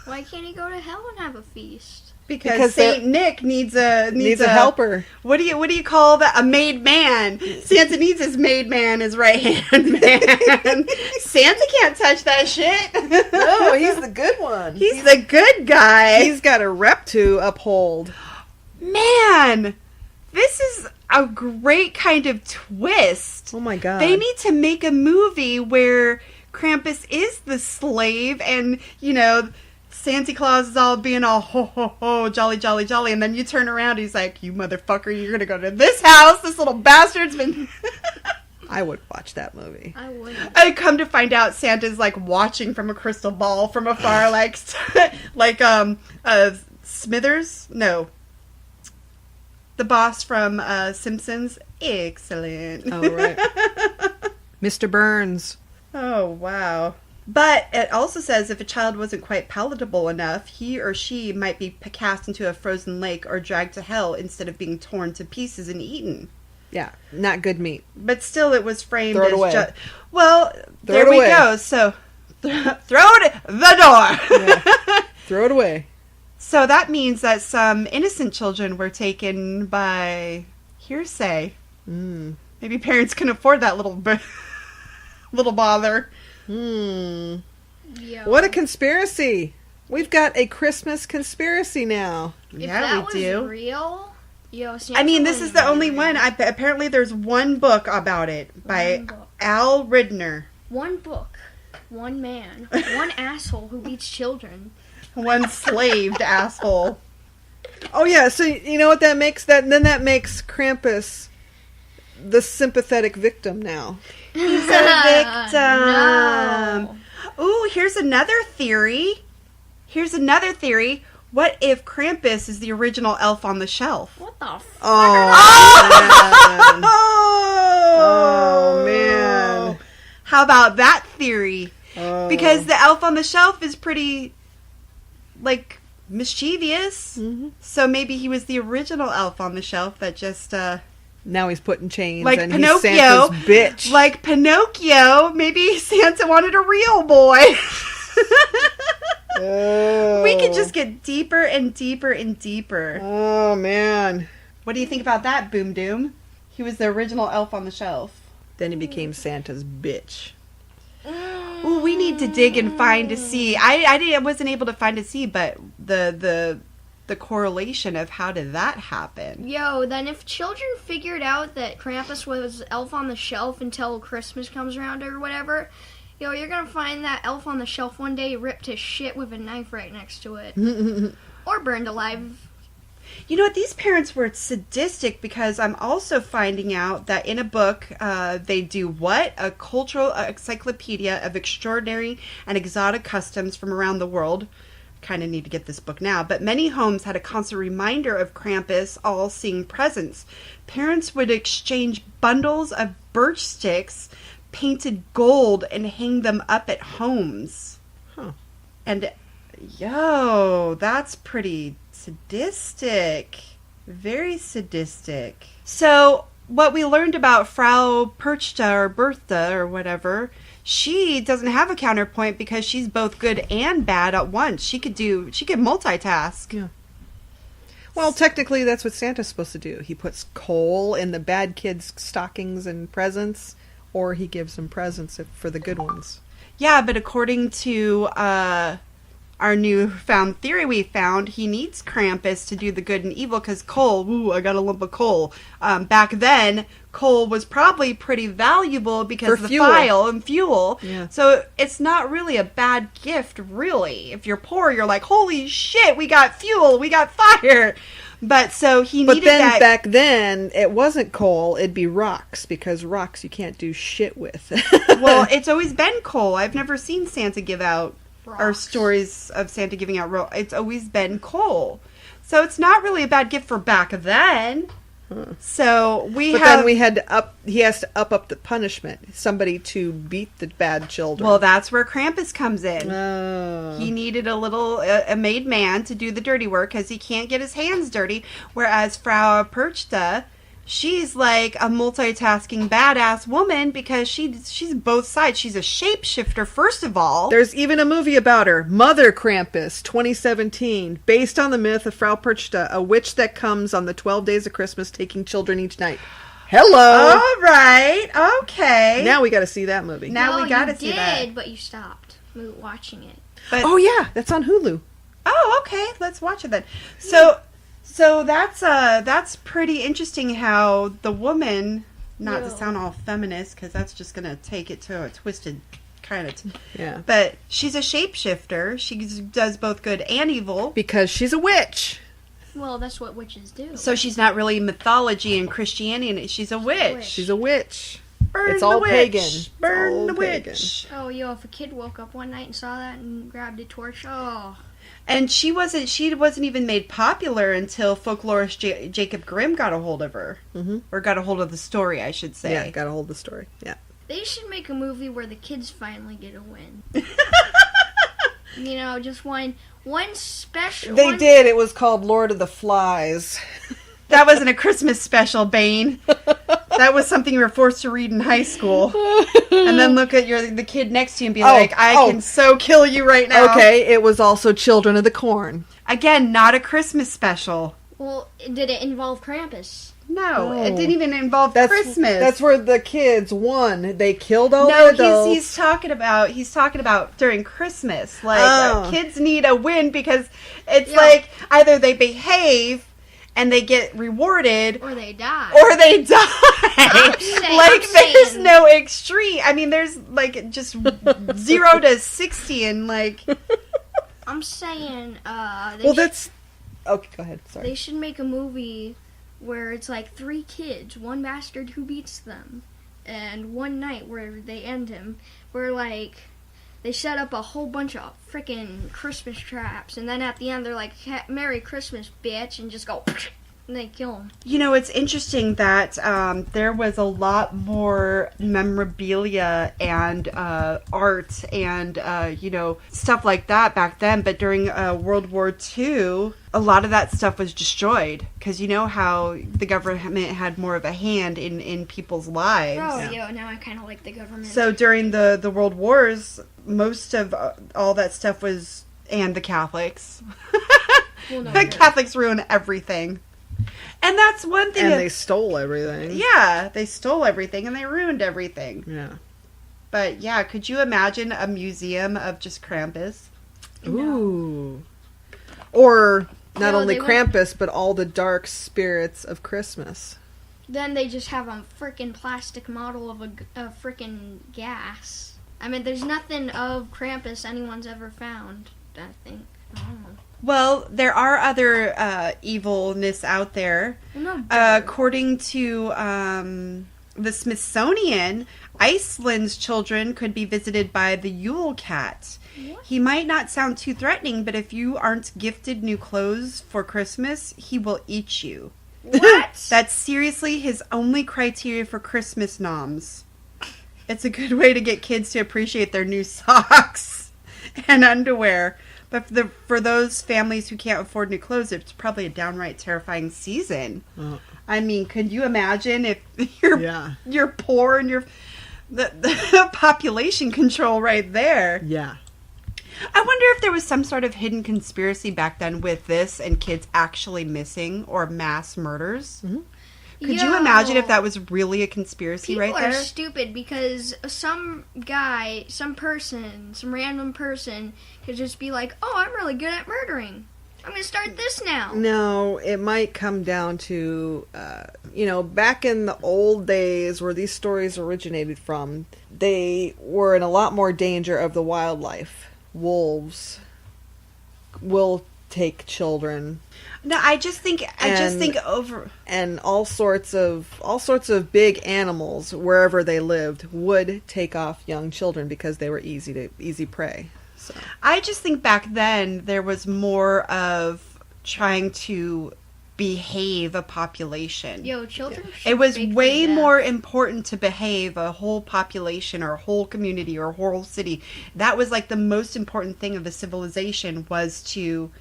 Why can't he go to hell and have a feast? Because Saint Nick needs a helper. What do you call that? A made man. Santa needs his made man, his right hand man. Santa can't touch that shit. No, he's the good one. He's the good guy. He's got a rep to uphold. Man, this is a great kind of twist. Oh my god. They need to make a movie where Krampus is the slave, and, Santa Claus is all being all ho ho ho, jolly jolly jolly, and then you turn around, he's like, you motherfucker, you're gonna go to this house, this little bastard's been... I would watch that movie. I would. I come to find out Santa's like watching from a crystal ball from afar, like Smithers? No. The boss from Simpsons. Excellent. Oh, right. Mr. Burns. Oh, wow. But it also says if a child wasn't quite palatable enough, he or she might be cast into a frozen lake or dragged to hell instead of being torn to pieces and eaten. Yeah, not good meat. But still, it was framed Throw it as away. Well, Throw there it we away. go. So, throw it the door. Yeah. Throw it away. So that means that some innocent children were taken by hearsay. Maybe parents can afford that little bother. What a conspiracy! We've got a Christmas conspiracy now. If Yeah, that we do. was real, I mean, this is the only one. Apparently, there's one book about it by Al Ridner. One book, one man, one asshole who beats children. One slaved asshole. Oh yeah, so you know what that makes? That makes Krampus the sympathetic victim now. He's a victim. No. Ooh, here's another theory. What if Krampus is the original elf on the shelf? What the fuck? Oh man. How about that theory? Oh. Because the elf on the shelf is pretty, mischievous. Mm-hmm. So maybe he was the original elf on the shelf that just, Now he's putting chains like and Pinocchio. he's Santa's bitch. Like Pinocchio, maybe Santa wanted a real boy. We could just get deeper and deeper and deeper. Oh, man. What do you think about that, Boom Doom? He was the original elf on the shelf. Then he became Santa's bitch. Ooh, we need to dig and find to see. I wasn't able to find to see, but the correlation of how did that happen? Yo, then if children figured out that Krampus was elf on the shelf until Christmas comes around or whatever, yo, you're gonna find that elf on the shelf one day ripped to shit with a knife right next to it. Or burned alive. You know what? These parents were sadistic, because I'm also finding out that in a book, they do what? A cultural encyclopedia of extraordinary and exotic customs from around the world. Kind of need to get this book now. But many homes had a constant reminder of Krampus all-seeing presence. Parents would exchange bundles of birch sticks painted gold and hang them up at homes. Huh. And, yo, that's pretty sadistic. Very sadistic. So, what we learned about Frau Perchta or Bertha or whatever, she doesn't have a counterpoint because she's both good and bad at once. She could multitask. Yeah. Well, technically, that's what Santa's supposed to do. He puts coal in the bad kids' stockings and presents, or he gives them presents for the good ones. Yeah, but according to our newfound theory we found, he needs Krampus to do the good and evil because coal, ooh, I got a lump of coal. Back then, coal was probably pretty valuable because of the fuel. fire and fuel. Yeah. So it's not really a bad gift, really. If you're poor, you're like, holy shit, we got fuel, we got fire. But so he needed But then that. back then, it wasn't coal, it'd be rocks, because rocks you can't do shit with. Well, it's always been coal. I've never seen Santa give out, or stories of Santa giving out it's always been coal. So it's not really a bad gift for back then. So But then we had to he has to up the punishment. Somebody to beat the bad children. Well, that's where Krampus comes in. Oh. He needed a made man to do the dirty work because he can't get his hands dirty. Whereas Frau Perchta, she's like a multitasking badass woman because she's both sides. She's a shapeshifter, first of all. There's even a movie about her, Mother Krampus, 2017, based on the myth of Frau Perchta, a witch that comes on the 12 days of Christmas taking children each night. Hello! All right, okay. Now we got to see that movie. Now we got to you see that. did, but you stopped watching it. But, oh yeah, that's on Hulu. Oh, okay. Let's watch it then. So that's pretty interesting how the woman, not to sound all feminist, because that's just going to take it to a twisted kind of... Yeah. But she's a shapeshifter. She does both good and evil. Because she's a witch. Well, that's what witches do. So she's not really mythology and Christianity. She's a witch. She's a witch. Burn it's the all witch. pagan. Burn the witch. Oh, if a kid woke up one night and saw that and grabbed a torch, oh... And she wasn't even made popular until folklorist Jacob Grimm got a hold of her. Mm-hmm. Or got a hold of the story, I should say. Yeah, got a hold of the story. Yeah. They should make a movie where the kids finally get a win. Just one special... They did. It was called Lord of the Flies. That wasn't a Christmas special, Bane. That was something you were forced to read in high school. And then look at the kid next to you and be like, I can so kill you right now. Okay, it was also Children of the Corn. Again, not a Christmas special. Well, did it involve Krampus? No, it didn't even involve Christmas. That's where the kids won. They killed all the adults. No, he's talking about during Christmas. Like, kids need a win because it's like either they behave and they get rewarded, or they die. There's no extreme. I mean, there's like just 0 to 60, and like. I'm saying, that's. Okay, go ahead. Sorry. They should make a movie where it's like 3 kids, one bastard who beats them, and one night where they end him, where like. They set up a whole bunch of freaking Christmas traps, and then at the end they're like, Merry Christmas, bitch, and just go, and they kill him. It's interesting that there was a lot more memorabilia and art and, stuff like that back then, but during World War II, a lot of that stuff was destroyed, because you know how the government had more of a hand in people's lives. Oh, yeah, now I kind of like the government. So during the World Wars, most of all that stuff was, and the Catholics. The Catholics ruin everything. And that's one thing. And they stole everything. Yeah, they stole everything and they ruined everything. Yeah. But yeah, could you imagine a museum of just Krampus? Ooh. Or not only Krampus, but all the dark spirits of Christmas. Then they just have a freaking plastic model of a freaking gas. I mean, there's nothing of Krampus anyone's ever found, I think. I don't know. Well, there are other evilness out there. According to the Smithsonian, Iceland's children could be visited by the Yule Cat. What? He might not sound too threatening, but if you aren't gifted new clothes for Christmas, he will eat you. What? That's seriously his only criteria for Christmas noms. It's a good way to get kids to appreciate their new socks and underwear. But for those families who can't afford new clothes, it's probably a downright terrifying season. I mean, could you imagine if you're poor and the population control right there? Yeah. I wonder if there was some sort of hidden conspiracy back then with this and kids actually missing or mass murders. Mm-hmm. Could you imagine if that was really a conspiracy People right there? are stupid because some guy, some random person could just be like, oh, I'm really good at murdering. I'm going to start this now. No, it might come down to, back in the old days where these stories originated from, they were in a lot more danger of the wildlife. Wolves will take children. No, I just think over and all sorts of big animals wherever they lived would take off young children because they were easy prey. So I just think back then there was more of trying to behave a population. Children. It was way more important to behave a whole population or a whole community or a whole city. That was like the most important thing of a civilization, was to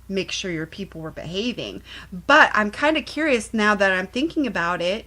make sure your people were behaving. But I'm kind of curious now that I'm thinking about it.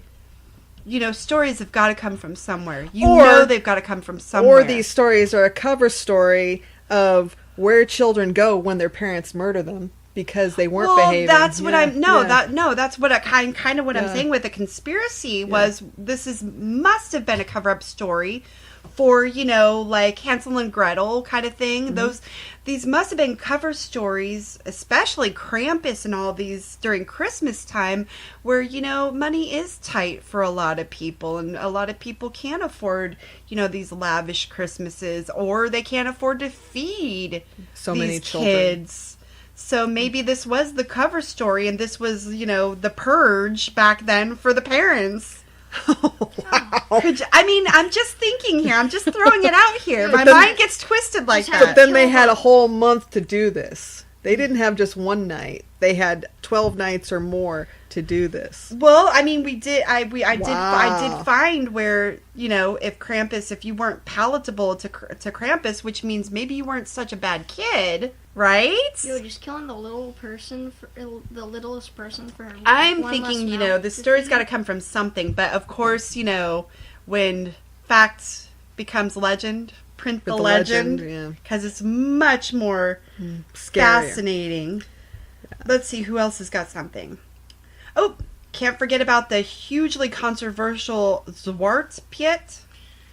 Stories have got to come from somewhere. They've got to come from somewhere. Or these stories are a cover story of where children go when their parents murder them because they weren't behaving. That's what that's what kind of what I'm saying with the conspiracy was. This must have been a cover-up story for like Hansel and Gretel kind of thing. Mm-hmm. These must have been cover stories, especially Krampus and all these during Christmas time, where money is tight for a lot of people, and a lot of people can't afford these lavish Christmases, or they can't afford to feed so these many children. Kids. So maybe this was the cover story, and this was, the purge back then for the parents. Wow. I'm just thinking here. I'm just throwing it out here. My mind gets twisted like that. But then they had a whole month to do this. They didn't have just one night. They had 12 nights or more to do this. Well, I did find where, if Krampus, if you weren't palatable to Krampus, which means maybe you weren't such a bad kid, right? Just killing the littlest person for I'm thinking, the story's got to come from something, but of course, when fact becomes legend, print the legend, because it's much more fascinating. Yeah. Let's see who else has got something. Oh, can't forget about the hugely controversial Zwarte Piet,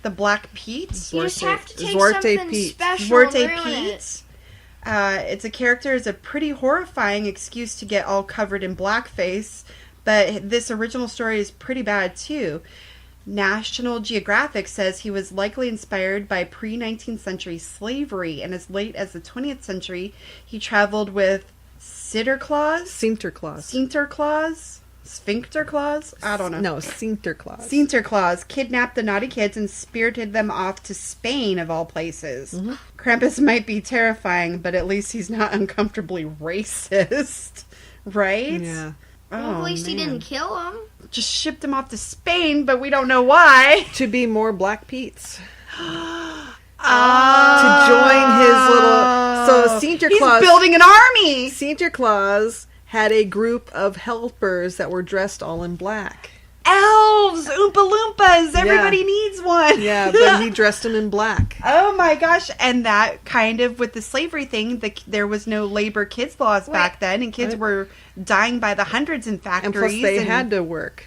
the Black Pete. You just have to take something special and ruin it. It's a character is a pretty horrifying excuse to get all covered in blackface, but this original story is pretty bad too. National Geographic says he was likely inspired by pre-19th century slavery, and as late as the 20th century, he traveled with Sinterklaas? I don't know. No, Sinterklaas. Sinterklaas kidnapped the naughty kids and spirited them off to Spain, of all places. Mm-hmm. Krampus might be terrifying, but at least he's not uncomfortably racist. Right? Yeah. Well, at least he didn't kill him. Just shipped him off to Spain, but we don't know why. To be more Black Pete's. To join his little... So Sinterklaas... He's building an army! Sinterklaas had a group of helpers that were dressed all in black. Elves! Oompa Loompas! Everybody needs one! Yeah, but he dressed them in black. Oh my gosh. And that kind of, with the slavery thing, there was no labor kids laws back then, and kids were dying by the hundreds in factories. And plus they had to work.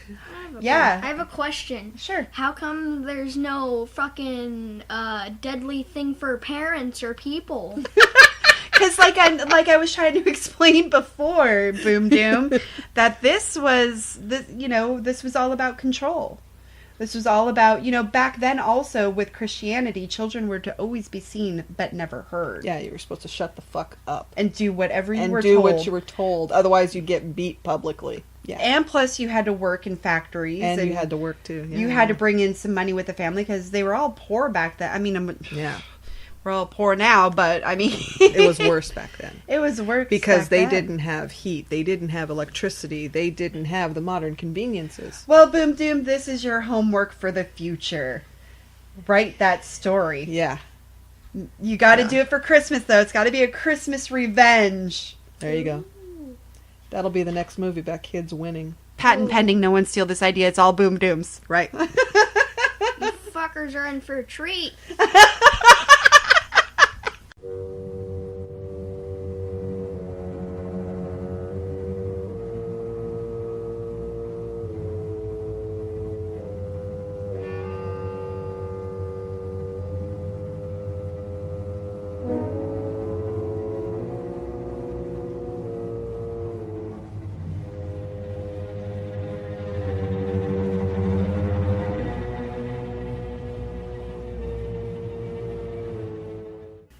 Yeah. I have a question. Sure. How come there's no fucking deadly thing for parents or people? Because like I was trying to explain before, Boom Doom, that this was all about control. This was all about, back then also with Christianity, children were to always be seen but never heard. Yeah, you were supposed to shut the fuck up. And do whatever you were told. And do what you were told. Otherwise you'd get beat publicly. Yeah. And plus you had to work in factories. And you had to work too. Yeah. You had to bring in some money with the family because they were all poor back then. I mean, yeah. We're all poor now, but I mean... it was worse back then. It was worse because they didn't have heat. They didn't have electricity. They didn't have the modern conveniences. Well, Boom Doom, this is your homework for the future. Write that story. Yeah. You got to do it for Christmas, though. It's got to be a Christmas revenge. There you go. That'll be the next movie about kids winning. Patent pending. No one steal this idea. It's all boom dooms. Right. You fuckers are in for a treat.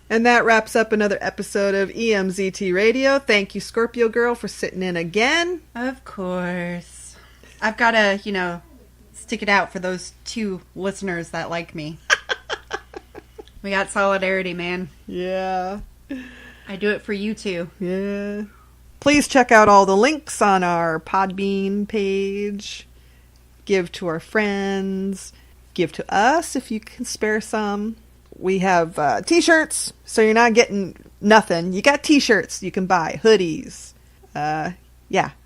And that wraps up another episode of EMZT Radio. Thank you, Scorpio Girl, for sitting in again. Of course. I've got to, stick it out for those 2 listeners that like me. We got solidarity, man. Yeah. I do it for you, too. Yeah. Please check out all the links on our Podbean page. Give to our friends. Give to us if you can spare some. We have t-shirts, so you're not getting nothing. You got t-shirts you can buy, hoodies.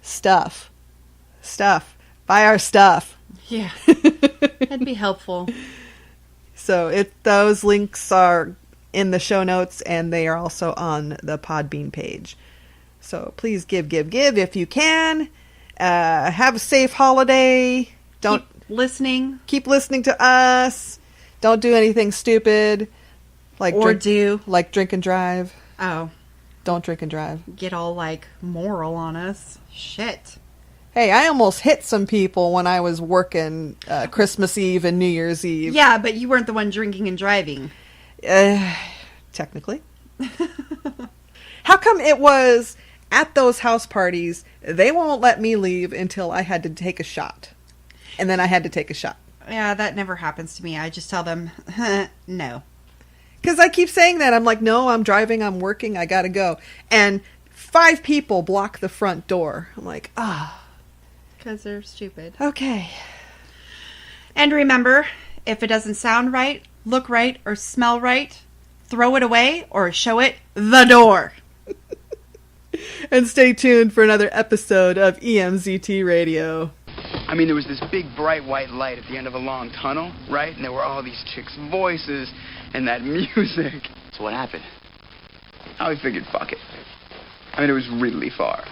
Stuff. Buy our stuff. Yeah. That'd be helpful. So those links are in the show notes, and they are also on the Podbean page. So please give if you can. Have a safe holiday. Keep listening. Keep listening to us. Don't do anything stupid. Like drink and drive. Oh. Don't drink and drive. Get all, moral on us. Shit. Hey, I almost hit some people when I was working Christmas Eve and New Year's Eve. Yeah, but you weren't the one drinking and driving. Technically. How come it was at those house parties, they won't let me leave until I had to take a shot? And then I had to take a shot. Yeah, that never happens to me. I just tell them, no. Because I keep saying that. I'm like, no, I'm driving, I'm working, I gotta go. And 5 people block the front door. I'm like, Because they're stupid. Okay. And remember, if it doesn't sound right, look right, or smell right, throw it away or show it the door. And stay tuned for another episode of EMZT Radio. I mean, there was this big bright white light at the end of a long tunnel, right? And there were all these chicks' voices and that music. So what happened? I figured, fuck it. I mean, it was really far.